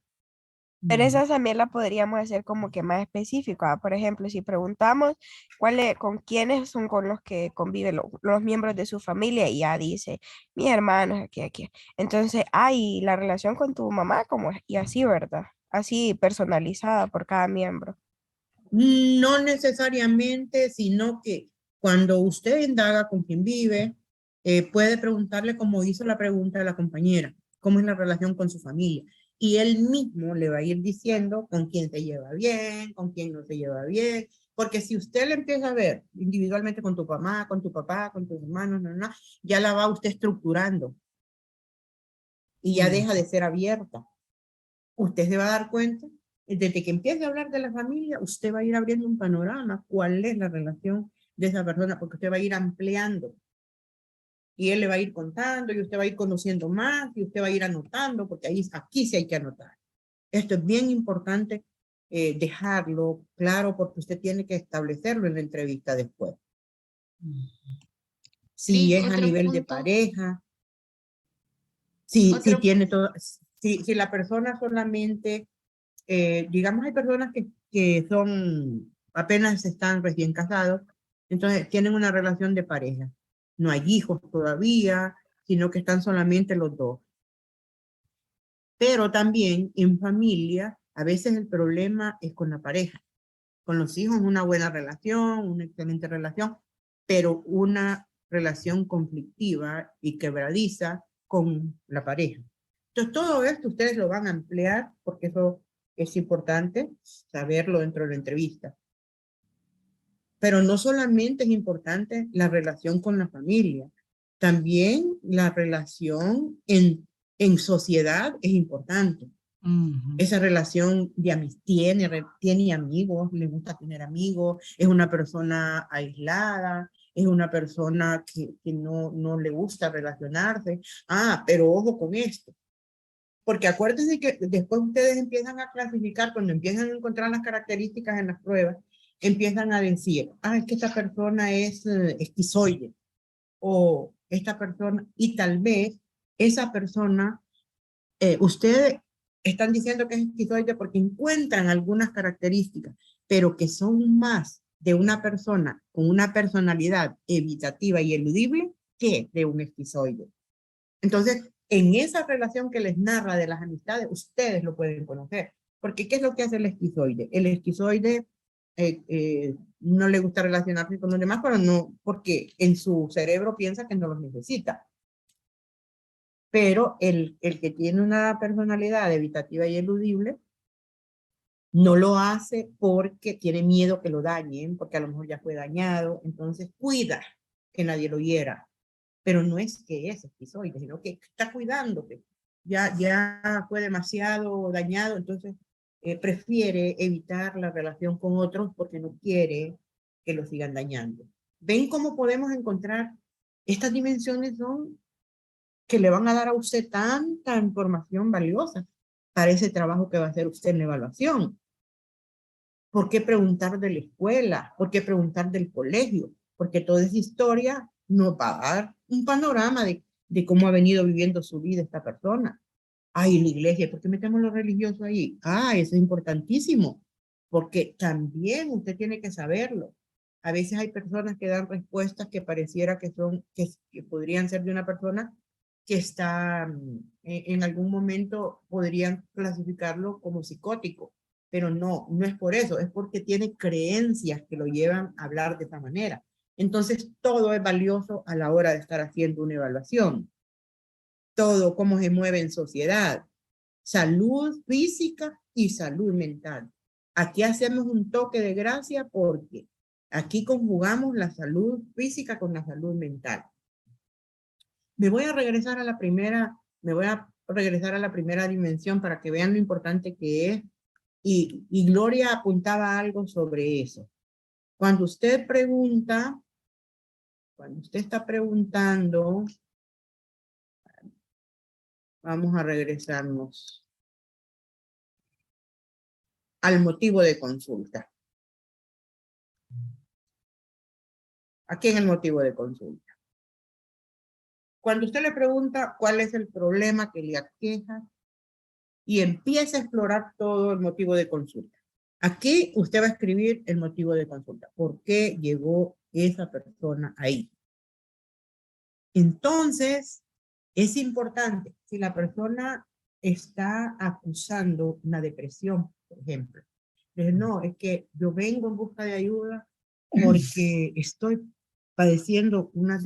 Pero esa también la podríamos hacer como que más específica. Por ejemplo, si preguntamos con quiénes son con los que conviven los miembros de su familia, y ya dice, mis hermanos, aquí. Entonces, y la relación con tu mamá, ¿cómo es? Y así, ¿verdad? Así personalizada por cada miembro. No necesariamente, sino que cuando usted indaga con quién vive, puede preguntarle como hizo la pregunta de la compañera, cómo es la relación con su familia. Y él mismo le va a ir diciendo con quién se lleva bien, con quién no se lleva bien. Porque si usted le empieza a ver individualmente con tu mamá, con tu papá, con tus hermanos, ya la va usted estructurando. Y ya deja de ser abierta. Usted se va a dar cuenta, desde que empiece a hablar de la familia, usted va a ir abriendo un panorama, cuál es la relación de esa persona, porque usted va a ir ampliando. Y él le va a ir contando, y usted va a ir conociendo más, y usted va a ir anotando, porque aquí sí hay que anotar. Esto es bien importante dejarlo claro, porque usted tiene que establecerlo en la entrevista después. Si es a nivel de pareja, si tiene todo, si la persona solamente, digamos, hay personas que son, apenas están recién casados, entonces tienen una relación de pareja. No hay hijos todavía, sino que están solamente los dos. Pero también en familia, a veces el problema es con la pareja. Con los hijos una buena relación, una excelente relación, pero una relación conflictiva y quebradiza con la pareja. Entonces todo esto ustedes lo van a emplear porque eso es importante saberlo dentro de la entrevista. Pero no solamente es importante la relación con la familia, también la relación en sociedad es importante. Esa relación de amistad, tiene amigos, le gusta tener amigos, es una persona aislada, es una persona que no le gusta relacionarse. Pero ojo con esto, porque acuérdense que después ustedes empiezan a clasificar, cuando empiezan a encontrar las características en las pruebas, empiezan a decir, es que esta persona es esquizoide, o esta persona, y tal vez esa persona, ustedes están diciendo que es esquizoide porque encuentran algunas características, pero que son más de una persona con una personalidad evitativa y eludible que de un esquizoide. Entonces, en esa relación que les narra de las amistades, ustedes lo pueden conocer. Porque, ¿qué es lo que hace el esquizoide? El esquizoide no le gusta relacionarse con los demás, pero no, porque en su cerebro piensa que no los necesita. Pero el que tiene una personalidad evitativa y eludible no lo hace porque tiene miedo que lo dañen, porque a lo mejor ya fue dañado, entonces cuida que nadie lo hiera. Pero no es que es esquizoide, sino que está cuidando que ya fue demasiado dañado, entonces prefiere evitar la relación con otros porque no quiere que lo sigan dañando. ¿Ven cómo podemos encontrar estas dimensiones son que le van a dar a usted tanta información valiosa para ese trabajo que va a hacer usted en la evaluación? ¿Por qué preguntar de la escuela? ¿Por qué preguntar del colegio? Porque toda esa historia nos va a dar un panorama de cómo ha venido viviendo su vida esta persona. Ay, la iglesia, ¿por qué metemos lo religioso ahí? Ah, eso es importantísimo, porque también usted tiene que saberlo. A veces hay personas que dan respuestas que pareciera que podrían ser de una persona que está en algún momento podrían clasificarlo como psicótico, pero no es por eso, es porque tiene creencias que lo llevan a hablar de esa manera. Entonces, todo es valioso a la hora de estar haciendo una evaluación. Todo, cómo se mueve en sociedad, salud física y salud mental. Aquí hacemos un toque de gracia porque aquí conjugamos la salud física con la salud mental. Me voy a regresar a la primera dimensión para que vean lo importante que es. Y Gloria apuntaba algo sobre eso. Cuando usted pregunta, cuando usted está preguntando, vamos a regresarnos al motivo de consulta. Aquí en el motivo de consulta. Cuando usted le pregunta cuál es el problema que le aqueja y empieza a explorar todo el motivo de consulta. Aquí usted va a escribir el motivo de consulta. ¿Por qué llegó esa persona ahí? Entonces, es importante, si la persona está acusando una depresión, por ejemplo. No, es que yo vengo en busca de ayuda porque estoy padeciendo una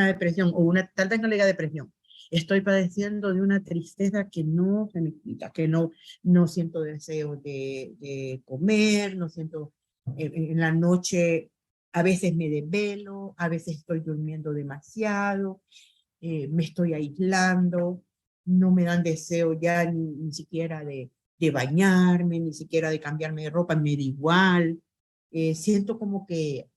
depresión o tal vez no le diga depresión. Estoy padeciendo de una tristeza que no se me quita, que no siento deseo de comer, no siento en la noche, a veces me desvelo, a veces estoy durmiendo demasiado, me estoy aislando, no me dan deseo ya ni siquiera de bañarme, ni siquiera de cambiarme de ropa, me da igual. Siento como que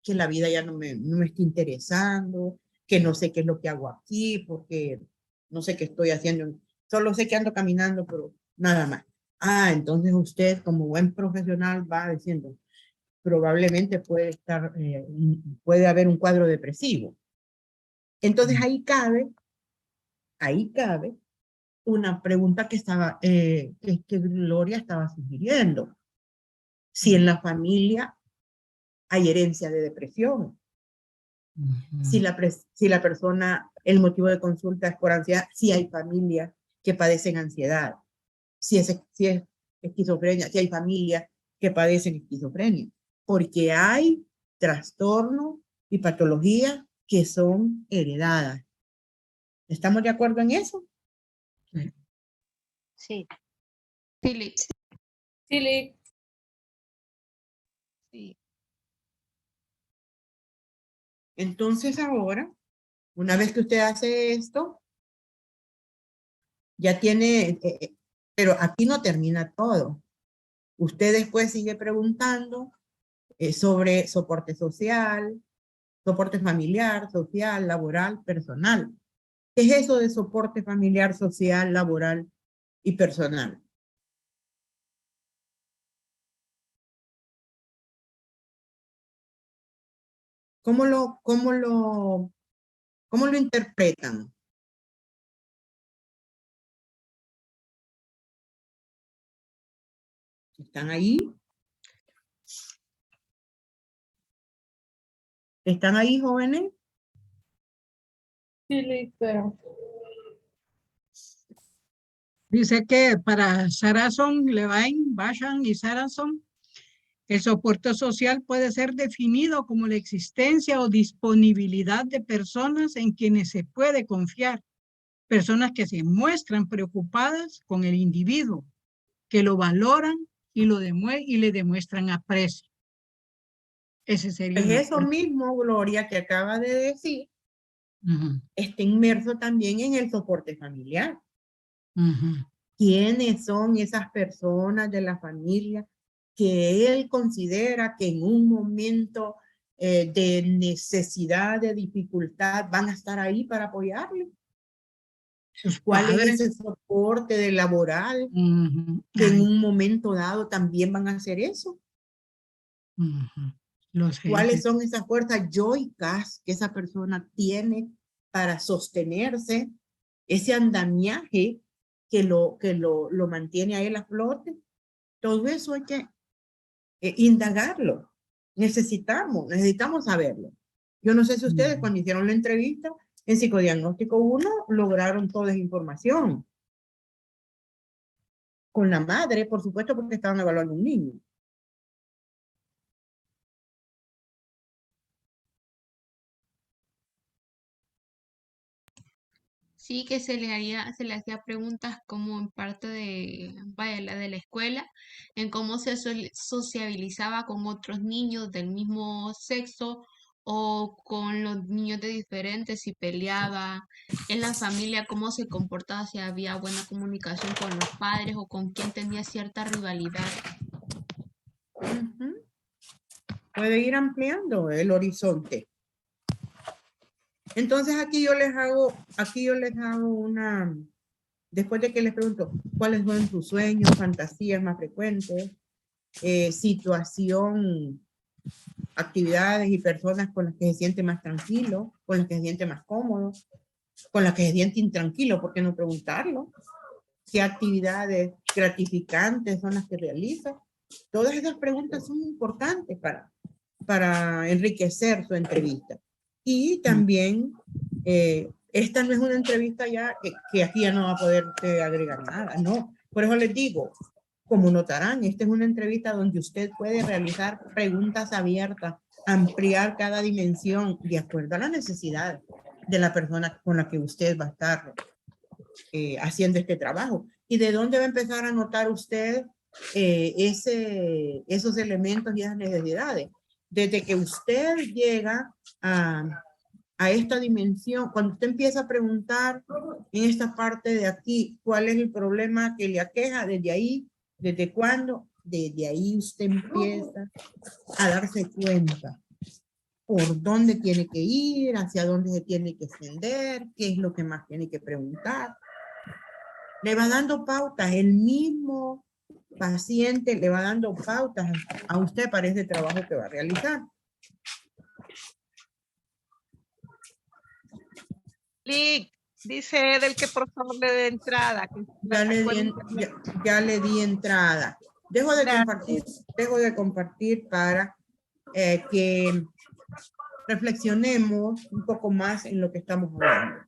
la vida ya no me está interesando, que no sé qué es lo que hago aquí, porque no sé qué estoy haciendo, solo sé que ando caminando, pero nada más. Ah, entonces usted como buen profesional va diciendo, probablemente puede haber un cuadro depresivo. Entonces ahí cabe una pregunta que Gloria estaba sugiriendo. Si en la familia hay herencia de depresión, si la persona, el motivo de consulta es por ansiedad, si hay familias que padecen ansiedad, si es esquizofrenia, si hay familias que padecen esquizofrenia, porque hay trastornos y patologías que son heredadas. ¿Estamos de acuerdo en eso? Sí. Sí. Sí. Entonces ahora, una vez que usted hace esto, ya tiene, pero aquí no termina todo. Usted después sigue preguntando sobre soporte social, soporte familiar, social, laboral, personal. ¿Qué es eso de soporte familiar, social, laboral y personal? ¿Cómo lo interpretan? ¿Están ahí? ¿Están ahí, jóvenes? Sí, pero... Dice que para Saracen, Levine, Basham y Saracen, el soporte social puede ser definido como la existencia o disponibilidad de personas en quienes se puede confiar personas que se muestran preocupadas con el individuo, que lo valoran y le demuestran aprecio. Ese sería. Pues eso mismo, Gloria, que acaba de decir, está inmerso también en el soporte familiar. ¿Quiénes son esas personas de la familia que él considera que en un momento de necesidad, de dificultad, van a estar ahí para apoyarle? ¿Cuál es ese soporte de laboral que en un momento dado también van a hacer eso? ¿Cuáles son esas fuerzas yoicas que esa persona tiene para sostenerse, ese andamiaje que lo mantiene a él a flote? Todo eso hay que indagarlo. Necesitamos saberlo. Yo no sé si ustedes cuando hicieron la entrevista en Psicodiagnóstico 1 lograron toda esa información. Con la madre, por supuesto, porque estaban evaluando un niño. Sí, que se le hacía preguntas como en parte de, vaya, la de la escuela, en cómo se sociabilizaba con otros niños del mismo sexo o con los niños de diferentes, si peleaba, en la familia, cómo se comportaba, si había buena comunicación con los padres o con quién tenía cierta rivalidad. Puede ir ampliando el horizonte. Entonces aquí yo les hago una, después de que les pregunto cuáles son sus sueños, fantasías más frecuentes, situación, actividades y personas con las que se siente más tranquilo, con las que se siente más cómodo, con las que se siente intranquilo, ¿por qué no preguntarlo? ¿Qué actividades gratificantes son las que realiza? Todas esas preguntas son importantes para enriquecer su entrevista. Y también, esta no es una entrevista ya que aquí ya no va a poder agregar nada, no. Por eso les digo, como notarán, esta es una entrevista donde usted puede realizar preguntas abiertas, ampliar cada dimensión de acuerdo a la necesidad de la persona con la que usted va a estar haciendo este trabajo. ¿Y de dónde va a empezar a notar usted esos elementos y esas necesidades? Desde que usted llega a esta dimensión, cuando usted empieza a preguntar en esta parte de aquí, ¿cuál es el problema que le aqueja? Desde ahí, ¿desde cuándo? Desde ahí usted empieza a darse cuenta por dónde tiene que ir, hacia dónde se tiene que extender, qué es lo que más tiene que preguntar. Le va dando pautas, el mismo paciente le va dando pautas a usted para ese trabajo que va a realizar. Lick, dice Edel que por favor le dé entrada. Ya le di entrada. Dejo de compartir para que reflexionemos un poco más en lo que estamos hablando.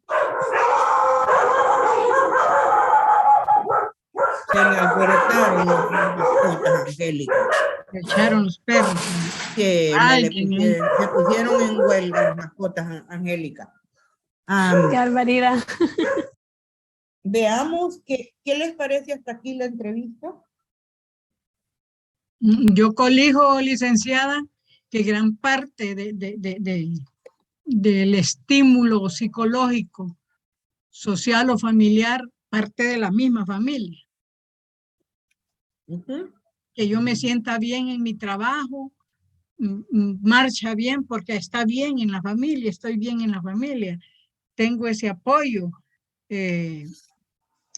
Se le alborotaron las mascotas, Angélica. Se echaron los perros. Que se pusieron en huelga las mascotas, Angélica. Qué barbaridad. Veamos qué les parece hasta aquí la entrevista. Yo colijo, licenciada, que gran parte del estímulo psicológico, social o familiar, parte de la misma familia. Que yo me sienta bien en mi trabajo, marcha bien porque está bien en la familia, estoy bien en la familia. Tengo ese apoyo,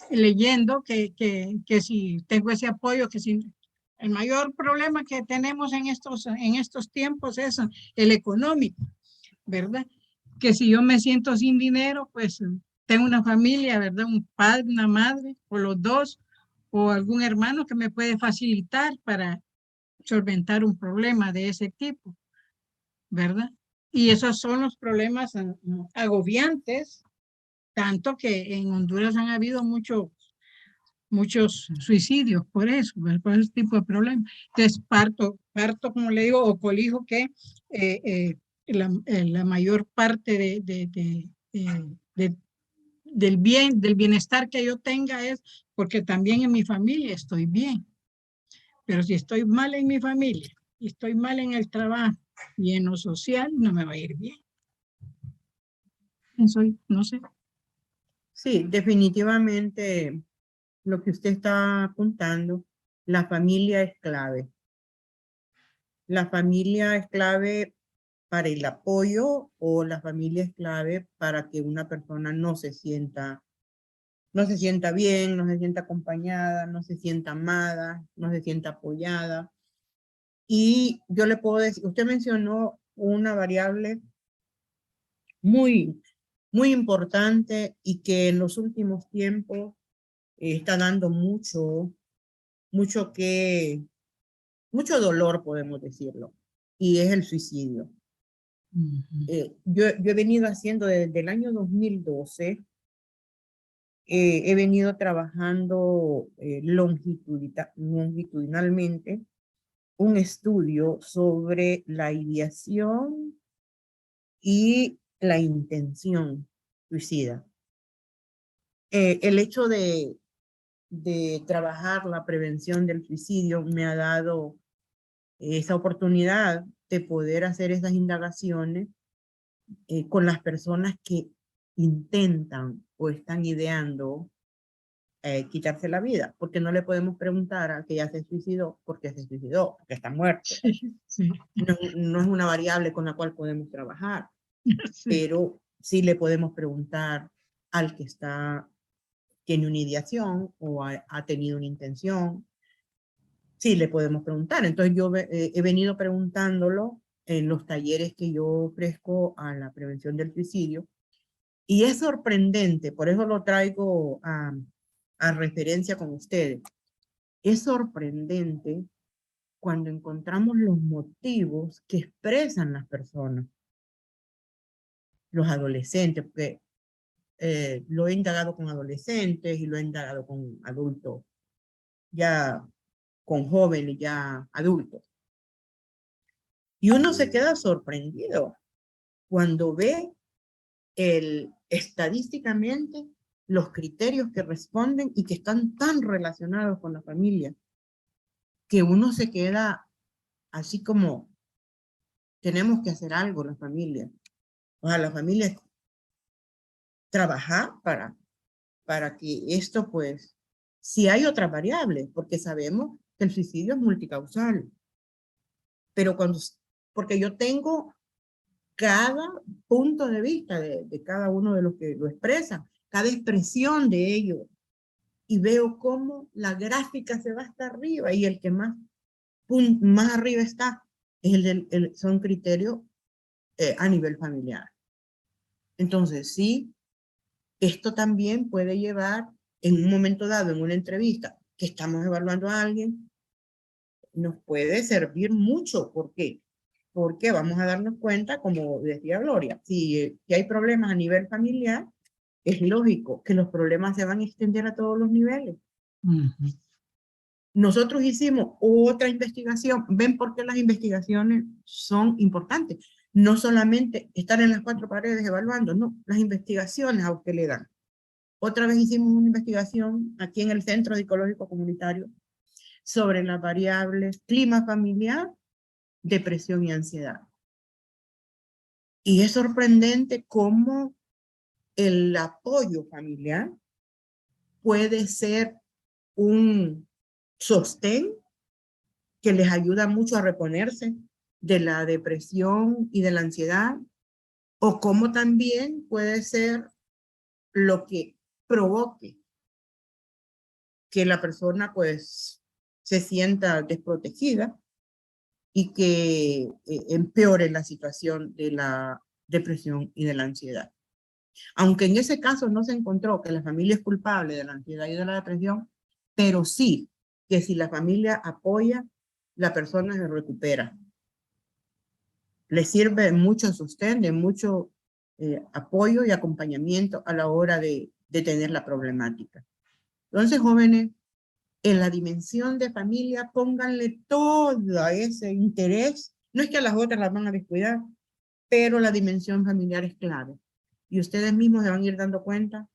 leyendo que si tengo ese apoyo, que si el mayor problema que tenemos en estos tiempos es el económico, ¿verdad? Que si yo me siento sin dinero, pues tengo una familia, ¿verdad? Un padre, una madre, o los dos, o algún hermano que me puede facilitar para solventar un problema de ese tipo, ¿verdad? Y esos son los problemas agobiantes, tanto que en Honduras han habido muchos suicidios por eso, por ese tipo de problemas. Entonces parto, como le digo, o colijo que la mayor parte del bien, del bienestar que yo tenga es porque también en mi familia estoy bien. Pero si estoy mal en mi familia y estoy mal en el trabajo y en lo social, no me va a ir bien. Soy, no sé. Sí, definitivamente lo que usted está apuntando, la familia es clave. La familia es clave para el apoyo o la familia es clave para que una persona no se sienta bien, no se sienta acompañada, no se sienta amada, no se sienta apoyada. Y yo le puedo decir, usted mencionó una variable muy, muy importante y que en los últimos tiempos está dando mucho dolor, podemos decirlo, y es el suicidio. Yo he venido haciendo desde el año 2012, he venido trabajando longitudinalmente un estudio sobre la ideación y la intención suicida. El hecho de trabajar la prevención del suicidio me ha dado esa oportunidad de poder hacer esas indagaciones con las personas que intentan o están ideando quitarse la vida, porque no le podemos preguntar a que ya se suicidó porque se suicidó, porque está muerto. Sí. No es una variable con la cual podemos trabajar, Sí. pero sí le podemos preguntar al que tiene una ideación o ha tenido una intención. Sí, le podemos preguntar. Entonces yo he venido preguntándolo en los talleres que yo ofrezco a la prevención del suicidio. Y es sorprendente, por eso lo traigo a referencia con ustedes. Es sorprendente cuando encontramos los motivos que expresan las personas, los adolescentes, porque lo he indagado con adolescentes y lo he indagado con adultos, ya con jóvenes, ya adultos. Y uno se queda sorprendido cuando ve estadísticamente los criterios que responden y que están tan relacionados con la familia, que uno se queda así como, tenemos que hacer algo la familia. O sea, la familia trabajar para que esto, pues, si hay otras variables, porque sabemos que el suicidio es multicausal. Pero porque yo tengo cada punto de vista de cada uno de los que lo expresan, cada expresión de ellos, y veo cómo la gráfica se va hasta arriba y el que más arriba está es son criterios a nivel familiar. Entonces, sí, esto también puede llevar en un momento dado, en una entrevista, que estamos evaluando a alguien, nos puede servir mucho. ¿Por qué? Porque vamos a darnos cuenta, como decía Gloria, si hay problemas a nivel familiar, es lógico que los problemas se van a extender a todos los niveles. Nosotros hicimos otra investigación. ¿Ven por qué las investigaciones son importantes? No solamente estar en las cuatro paredes evaluando, no, las investigaciones a usted le dan. Otra vez hicimos una investigación aquí en el Centro Psicológico Comunitario sobre las variables clima familiar, depresión y ansiedad. Y es sorprendente cómo el apoyo familiar puede ser un sostén que les ayuda mucho a reponerse de la depresión y de la ansiedad, o cómo también puede ser lo que provoque que la persona pues se sienta desprotegida y que empeore la situación de la depresión y de la ansiedad. Aunque en ese caso no se encontró que la familia es culpable de la ansiedad y de la depresión, pero sí que si la familia apoya, la persona se recupera. Le sirve de mucho sostén, de mucho apoyo y acompañamiento a la hora de tener la problemática. Entonces, jóvenes, en la dimensión de familia, pónganle todo ese interés. No es que a las otras las van a descuidar, pero la dimensión familiar es clave. Y ustedes mismos se van a ir dando cuenta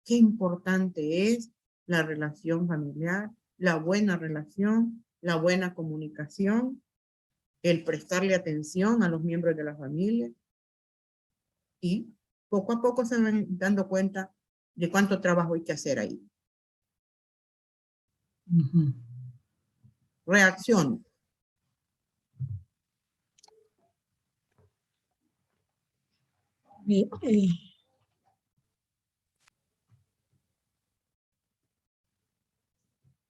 qué importante es la relación familiar, la buena relación, la buena comunicación, el prestarle atención a los miembros de la familia. Y poco a poco se van dando cuenta de cuánto trabajo hay que hacer ahí. Reacción.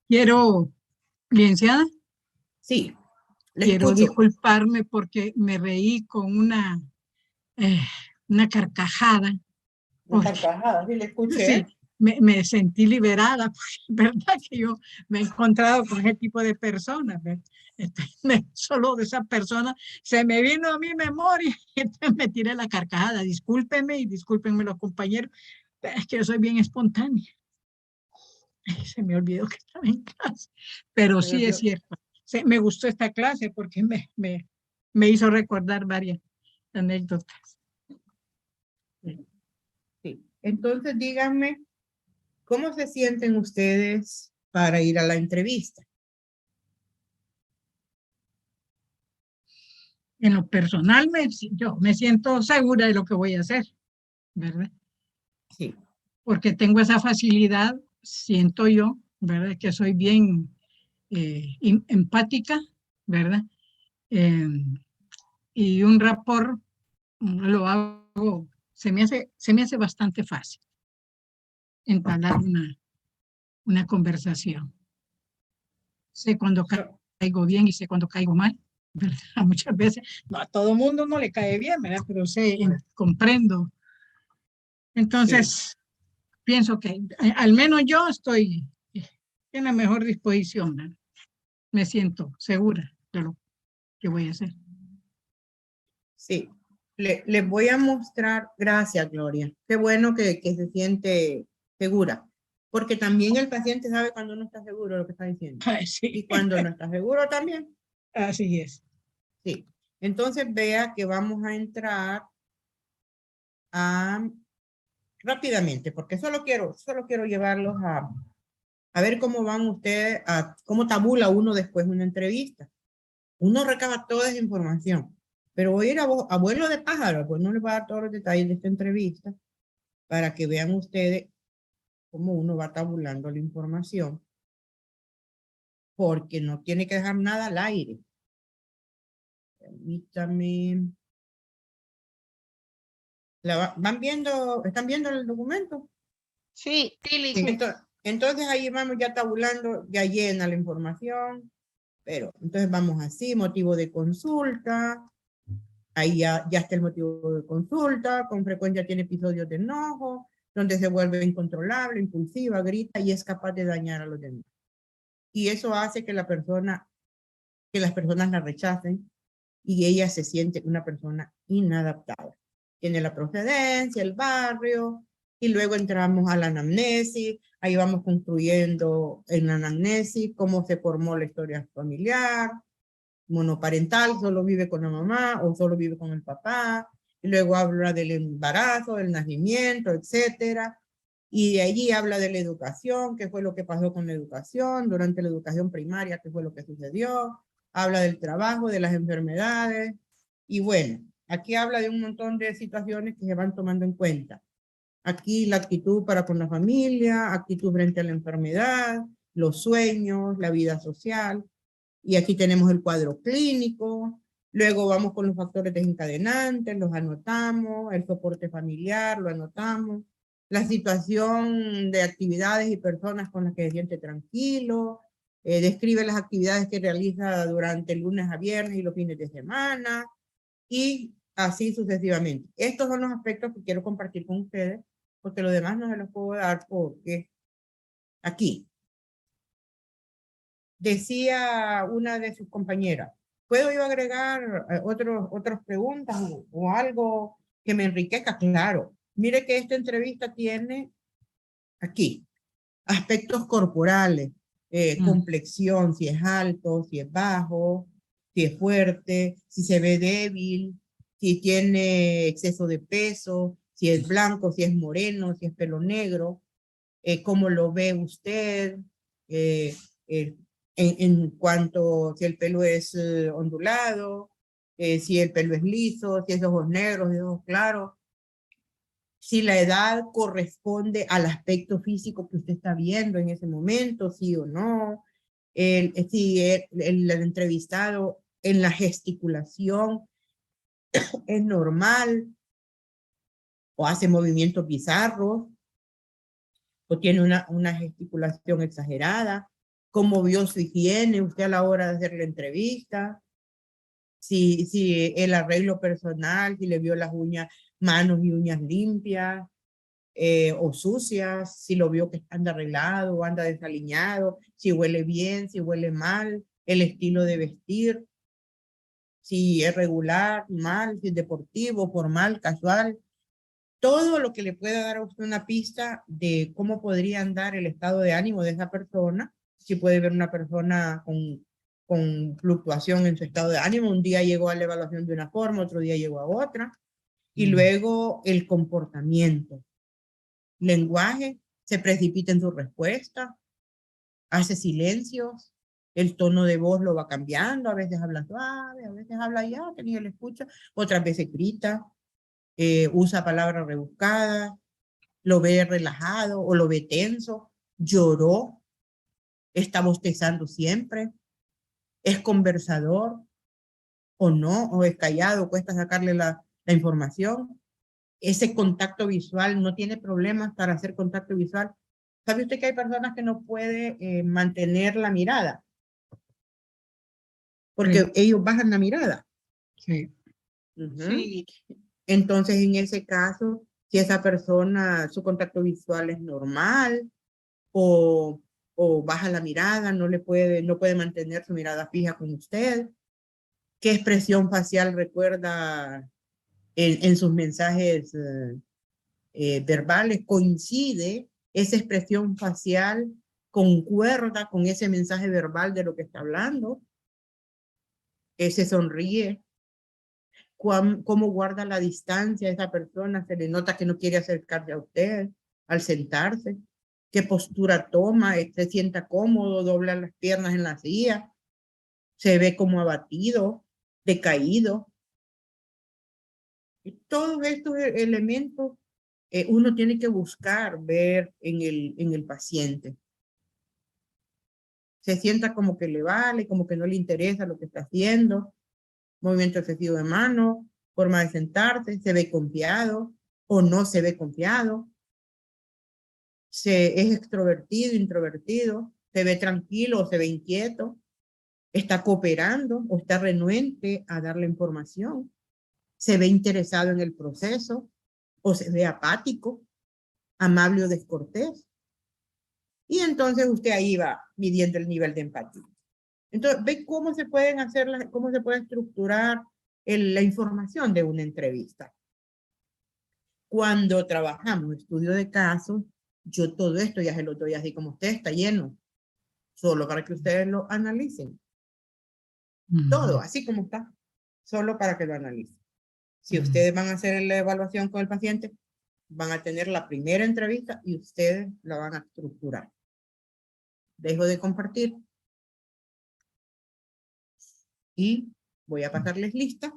Quiero, licenciada. Sí. Quiero disculparme porque me reí con una carcajada. Una carcajada, sí, le escuché. Sí, me sentí liberada, porque es verdad que yo me he encontrado con ese tipo de personas. Solo de esa persona se me vino a mi memoria y entonces me tiré la carcajada. Discúlpenme y discúlpenme los compañeros, es que yo soy bien espontánea. Se me olvidó que estaba en clase, pero sí es cierto. Me gustó esta clase porque me hizo recordar varias anécdotas. Sí. Entonces, díganme, ¿cómo se sienten ustedes para ir a la entrevista? En lo personal, yo me siento segura de lo que voy a hacer, ¿verdad? Sí. Porque tengo esa facilidad, siento yo, ¿verdad? Que soy bien empática, ¿verdad? Y un rapport lo hago, se me hace bastante fácil entablar una conversación. Sé cuando caigo bien y sé cuando caigo mal, ¿verdad? Muchas veces, no a todo mundo no le cae bien, ¿verdad? Pero comprendo. Entonces, pienso que al menos yo estoy en la mejor disposición, ¿verdad? Me siento segura de lo que voy a hacer. Sí, les voy a mostrar, gracias Gloria, qué bueno que se siente segura, porque también el paciente sabe cuando no está seguro de lo que está diciendo. Sí. Y cuando no está seguro también. Así es. Sí, entonces vea que vamos a entrar rápidamente, porque solo quiero llevarlos a ver cómo van ustedes, cómo tabula uno después de una entrevista. Uno recaba toda esa información. Pero voy a ir a vuelo de pájaro, pues no les voy a dar todos los detalles de esta entrevista para que vean ustedes cómo uno va tabulando la información, porque no tiene que dejar nada al aire. Permítame. ¿Van viendo, están viendo el documento? Sí, Sí. Entonces ahí vamos ya tabulando, ya llena la información, pero entonces vamos así, motivo de consulta. Ahí ya está el motivo de consulta, con frecuencia tiene episodios de enojo, donde se vuelve incontrolable, impulsiva, grita y es capaz de dañar a los demás. Y eso hace que las personas la rechacen y ella se siente una persona inadaptada. Tiene la procedencia, el barrio, y luego entramos a la anamnesis, ahí vamos construyendo en la anamnesis cómo se formó la historia familiar, monoparental, solo vive con la mamá o solo vive con el papá, y luego habla del embarazo, del nacimiento, etcétera, y de allí habla de la educación, qué fue lo que pasó con la educación, durante la educación primaria, qué fue lo que sucedió, habla del trabajo, de las enfermedades, y bueno, aquí habla de un montón de situaciones que se van tomando en cuenta. Aquí la actitud para con la familia, actitud frente a la enfermedad, los sueños, la vida social, y aquí tenemos el cuadro clínico, luego vamos con los factores desencadenantes, los anotamos, el soporte familiar, lo anotamos, la situación de actividades y personas con las que se siente tranquilo, describe las actividades que realiza durante el lunes a viernes y los fines de semana, y así sucesivamente. Estos son los aspectos que quiero compartir con ustedes, porque lo demás no se los puedo dar porque aquí. Decía una de sus compañeras, ¿puedo yo agregar otras preguntas o algo que me enriquezca? Claro. Mire que esta entrevista tiene aquí aspectos corporales, complexión, si es alto, si es bajo, si es fuerte, si se ve débil, si tiene exceso de peso, si es blanco, si es moreno, si es pelo negro. cómo lo ve usted, en cuanto si el pelo es ondulado, si el pelo es liso, si es de ojos negros, de ojos claros, si la edad corresponde al aspecto físico que usted está viendo en ese momento, sí o no, si el entrevistado en la gesticulación es normal, o hace movimientos bizarros, o tiene una gesticulación exagerada, cómo vio su higiene usted a la hora de hacer la entrevista, si el arreglo personal, si le vio las uñas, manos y uñas limpias o sucias, si lo vio que anda arreglado o anda desaliñado, si huele bien, si huele mal, el estilo de vestir, si es regular, mal, si es deportivo, formal, casual. Todo lo que le pueda dar a usted una pista de cómo podría andar el estado de ánimo de esa persona, si puede ver una persona con fluctuación en su estado de ánimo, un día llegó a la evaluación de una forma, otro día llegó a otra, y luego el comportamiento, lenguaje, se precipita en su respuesta, hace silencios, el tono de voz lo va cambiando, a veces habla suave, a veces habla ya, que ni él escucha, otras veces grita, usa palabras rebuscadas, lo ve relajado o lo ve tenso, lloró, está bostezando siempre, es conversador o no, o es callado, cuesta sacarle la información. Ese contacto visual, no tiene problemas para hacer contacto visual. ¿Sabe usted que hay personas que no pueden mantener la mirada? Porque ellos bajan la mirada. Sí. Sí. Entonces, en ese caso, si esa persona, su contacto visual es normal o baja la mirada, no puede mantener su mirada fija con usted, ¿qué expresión facial recuerda en sus mensajes verbales? ¿Coincide esa expresión facial, concuerda con ese mensaje verbal de lo que está hablando? ¿Se sonríe? ¿Cómo guarda la distancia esa persona? ¿Se le nota que no quiere acercarse a usted al sentarse? ¿Qué postura toma? ¿Se sienta cómodo? ¿Dobla las piernas en la silla? ¿Se ve como abatido, decaído? Y todos estos elementos uno tiene que buscar ver en el paciente. Se sienta como que le vale, como que no le interesa lo que está haciendo. Movimiento excesivo de mano, forma de sentarse, se ve confiado o no se ve confiado. Es extrovertido, introvertido, se ve tranquilo o se ve inquieto. Está cooperando o está renuente a dar la información. Se ve interesado en el proceso o se ve apático, amable o descortés. Y entonces usted ahí va midiendo el nivel de empatía. Entonces, ve cómo se pueden hacer, cómo se puede estructurar la información de una entrevista. Cuando trabajamos estudio de caso, yo todo esto ya se lo doy así como usted, está lleno, solo para que ustedes lo analicen. Todo, así como está, solo para que lo analicen. Si ustedes van a hacer la evaluación con el paciente, van a tener la primera entrevista y ustedes la van a estructurar. Dejo de compartir. Y voy a pasarles lista.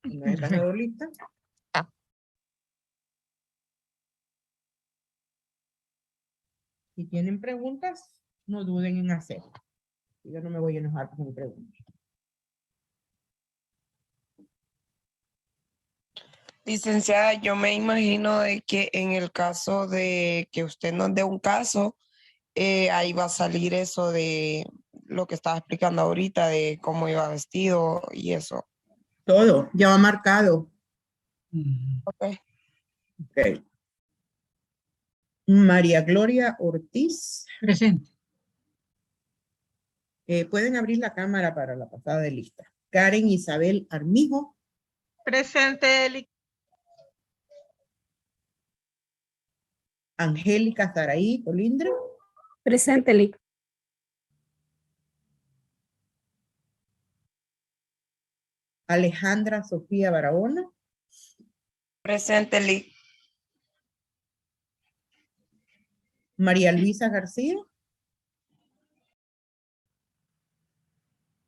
No he pasado lista. Si tienen preguntas, no duden en hacer. Yo no me voy a enojar con preguntas. Licenciada, yo me imagino de que en el caso de que usted nos dé un caso, ahí va a salir eso de lo que estaba explicando ahorita, de cómo iba vestido y eso. Todo, ya va marcado. Ok. Ok. María Gloria Ortiz. Presente. Pueden abrir la cámara para la pasada de lista. Karen Isabel Armijo. Presente, Eli. Angélica Saraí Colindre. Presente, Eli. Alejandra Sofía Barahona. Presente, Eli. María Luisa García.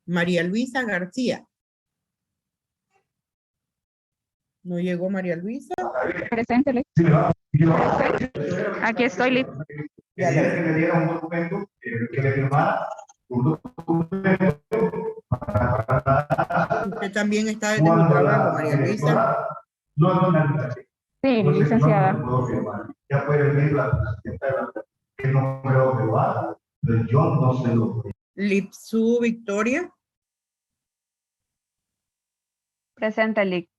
María Luisa García. ¿No llegó María Luisa? Presente. Aquí estoy, Liz. Ya la vi. Que le diera un documento que le firmara un documento. Usted también está desde su trabajo, María Luisa. Sí, licenciada. Ya puede venir el número de va, pero yo no sé lo que. Lipsu Victoria. Presente, Liz.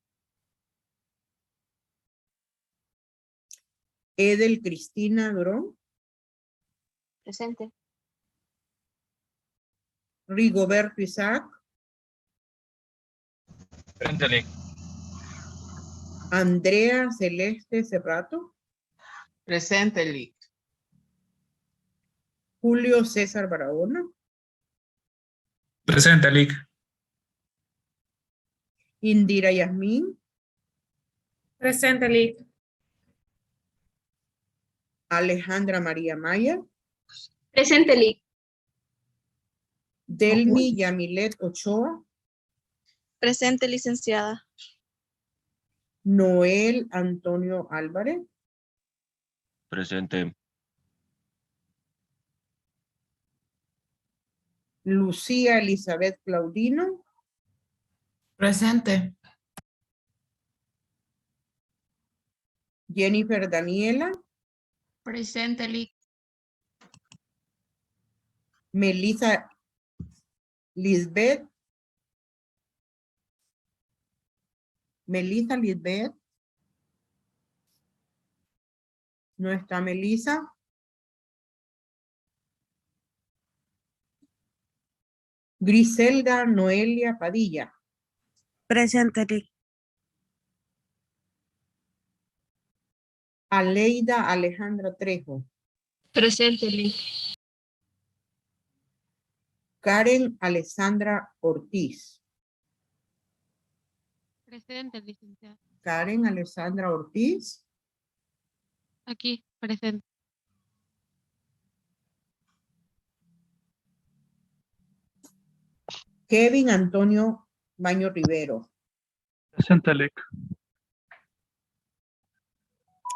Edel Cristina Durón. Presente. Rigoberto Isaac. Presente, Lic. Andrea Celeste Cerrato. Presente, Lic. Julio César Barahona. Presente, Lic. Indira Yasmín. Presente, Lic. Alejandra María Maya. Presente, Lic. Delmi Yamilet Ochoa. Presente, licenciada. Noel Antonio Álvarez. Presente. Lucía Elizabeth Claudino. Presente. Jennifer Daniela. Presente, Lic. Melissa Lisbeth. Melissa Lisbeth. No está Melissa. Griselda Noelia Padilla. Presente, Lic. Aleida Alejandra Trejo. Presente, Lic. Karen Alessandra Ortiz. Presente, licenciada. Karen Alessandra Ortiz. Aquí, presente. Kevin Antonio Baño Rivero. Presente, Lic.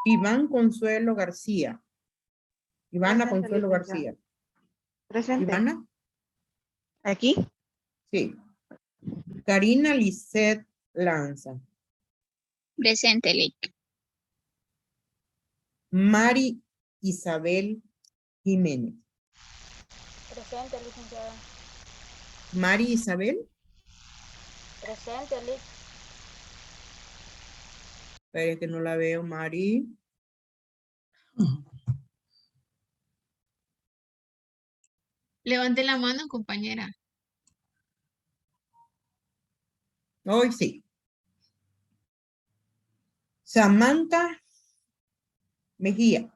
Iván Consuelo García. Ivana Presente, Consuelo licenciada. García. Presente. Ivana. ¿Aquí? Sí. Karina Lisset Lanza. Presente, Lic. Mari Isabel Jiménez. Presente, licenciada. Mari Isabel. Presente, Lic. Espere que no la veo, Mari. Levante la mano, compañera. Hoy sí. Samantha Mejía.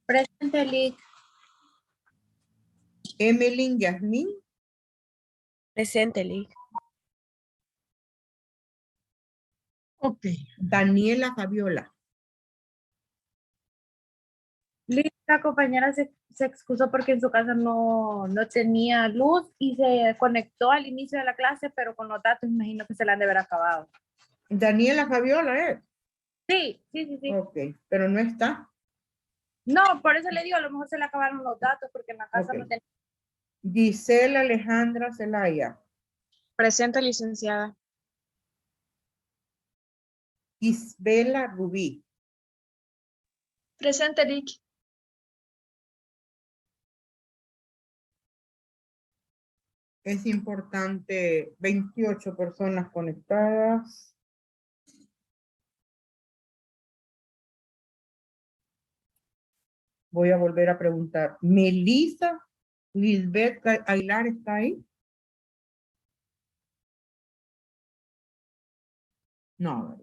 Presente, Lic. Emeline Yasmín. Presente, Lic. Ok. Daniela Fabiola. Liz, la compañera se excusó porque en su casa no tenía luz y se conectó al inicio de la clase, pero con los datos imagino que se la han de haber acabado. Daniela Fabiola, ¿eh? Sí. Ok, pero no está. No, por eso le digo, a lo mejor se le acabaron los datos porque en la casa Ok. no tenía. Gisela Alejandra Zelaya. Presente, licenciada. Isabela Rubí. Presente, Lic. Es importante, 28 personas conectadas. Voy a volver a preguntar. Melissa Lisbeth Aguilar está ahí. No,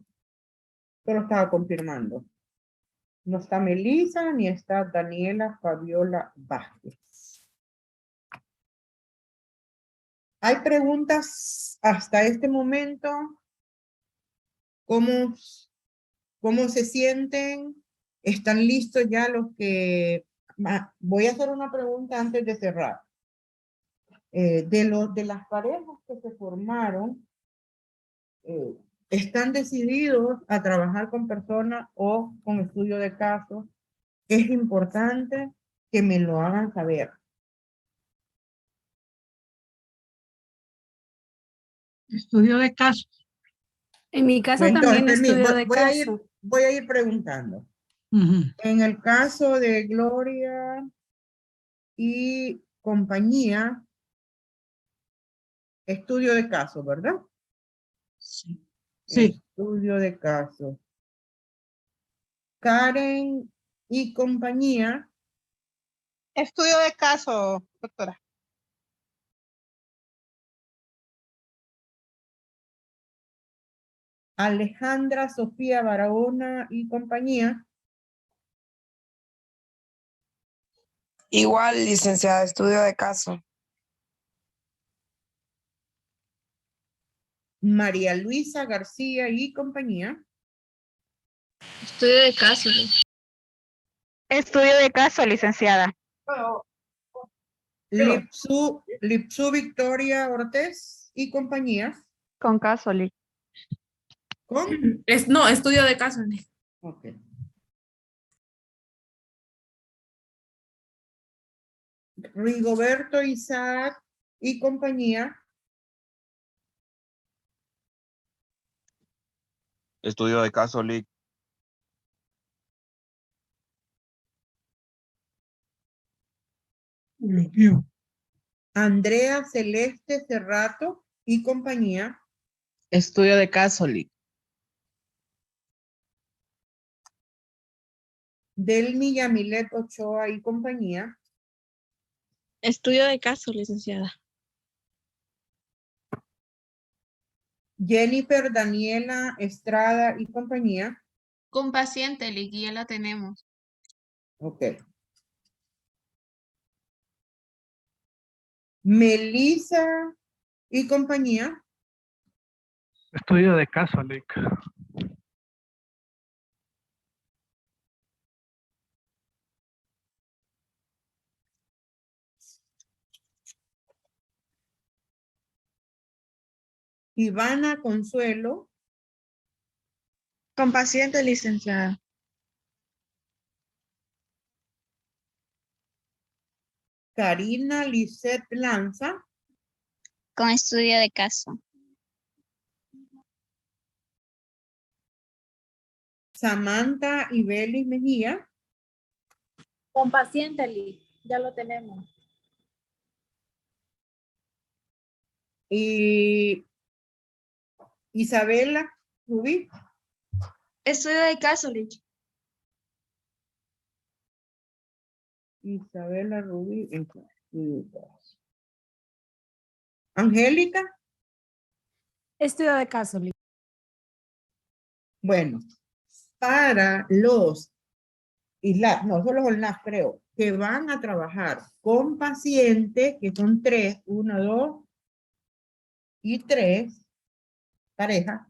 solo estaba confirmando. No está Melissa ni está Daniela Fabiola Vázquez. ¿Hay preguntas hasta este momento? ¿Cómo se sienten? ¿Están listos ya los que voy a hacer una pregunta antes de cerrar. De las parejas que se formaron, ¿están decididos a trabajar con personas o con estudio de casos? Es importante que me lo hagan saber. Estudio de casos. En mi caso Pues entonces, también estudio de voy caso. voy a ir preguntando. Ujú. En el caso de Gloria y compañía, estudio de caso, ¿verdad? Sí. Sí. Estudio de caso. Karen y compañía. Estudio de caso, doctora. Alejandra Sofía Barahona y compañía. Igual, licenciada, estudio de caso. María Luisa García y compañía. Estudio de caso. Estudio de caso, licenciada. Lipsu Victoria Ortiz y compañía. Con caso, Lic. ¿Con? No, estudio de caso. Ok. Rigoberto Isaac y compañía. Estudio de caso, Lic. Andrea Celeste Cerrato y compañía. Estudio de caso, Lic. Delmi Yamilet Ochoa y compañía. Estudio de caso, licenciada. Jennifer Daniela Estrada y compañía. Con paciente, Lic, ya la tenemos. Ok. Melissa y compañía. Estudio de caso, Lic. Ivana Consuelo. Con paciente, licenciada. Karina Lisette Lanza. Con estudio de caso. Samantha Ibelis Mejía. Con paciente, Lic. Ya lo tenemos. Y Isabela Rubí. Estudio de caso, Lic. Isabela Rubí. Angélica. Estudio de caso, Lic. Bueno, para los no solo las creo, que van a trabajar con pacientes, que son 3, 1, 2 y 3 parejas,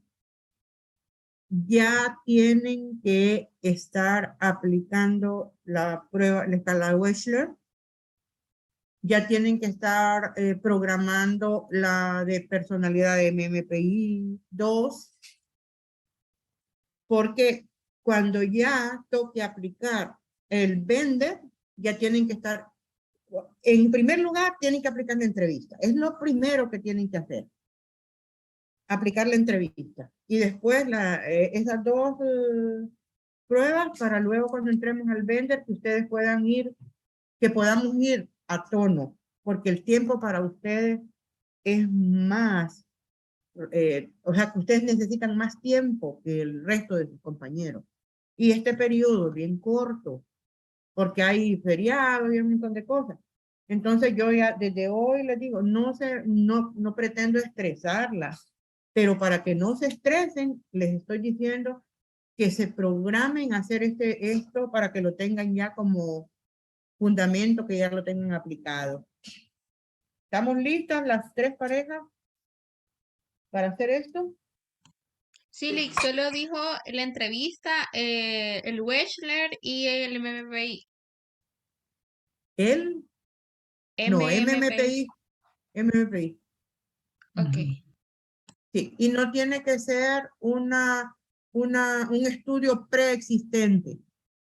ya tienen que estar aplicando la prueba, la escala Wechsler, ya tienen que estar programando la de personalidad de MMPI 2, porque cuando ya toque aplicar el vender, ya tienen que estar, en primer lugar, tienen que aplicar la entrevista. Es lo primero que tienen que hacer. Aplicar la entrevista. Y después esas dos pruebas para luego cuando entremos al vender, que ustedes puedan ir, que podamos ir a tono, porque el tiempo para ustedes es más, o sea, que ustedes necesitan más tiempo que el resto de sus compañeros. Y este periodo bien corto, porque hay feriados y un montón de cosas. Entonces yo ya desde hoy les digo, no pretendo estresarlas, pero para que no se estresen, les estoy diciendo que se programen a hacer esto para que lo tengan ya como fundamento, que ya lo tengan aplicado. ¿Estamos listas las 3 parejas para hacer esto? Sí, Lic, solo dijo la entrevista, el Wechsler y el MMPI. El, no, MMPI. MMPI. Ok. Sí, y no tiene que ser un estudio preexistente.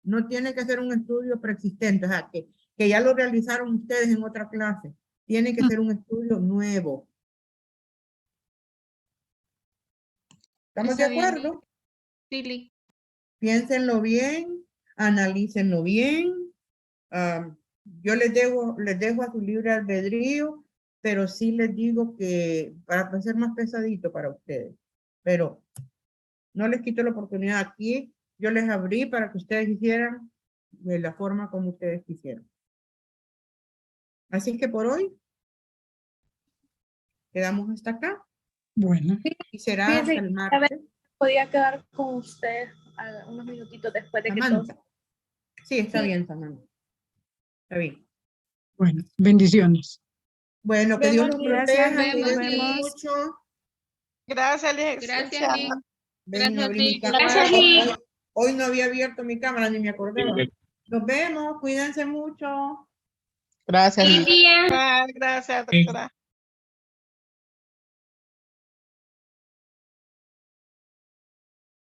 No tiene que ser un estudio preexistente, o sea, que ya lo realizaron ustedes en otra clase. Tiene que ser un estudio nuevo. ¿Estamos de Está bien. acuerdo? Sí, Lick. Piénsenlo bien, analícenlo bien. Yo les dejo a su libre albedrío, pero sí les digo que para ser más pesadito para ustedes. Pero no les quito la oportunidad. Aquí yo les abrí para que ustedes hicieran de la forma como ustedes quisieran. Así que por hoy quedamos hasta acá. Bueno. Y será Fíjense, hasta el a ver, martes. podía quedar con usted unos minutitos después de que todos... Samantha. Sí, está Sí. bien, Samantha. Está bien. Bueno, bendiciones. Bueno, que Dios los Gracias, proteja, Lick. Nos cuídense vemos. mucho. Gracias, Lick. Gracias, Lick. Ven, Gracias, abrí mi Lick. cámara. Gracias, Lick. Hoy no había abierto mi cámara, ni me acordaba. Nos vemos, cuídense mucho. Gracias, Feliz Lick. día. Gracias, doctora.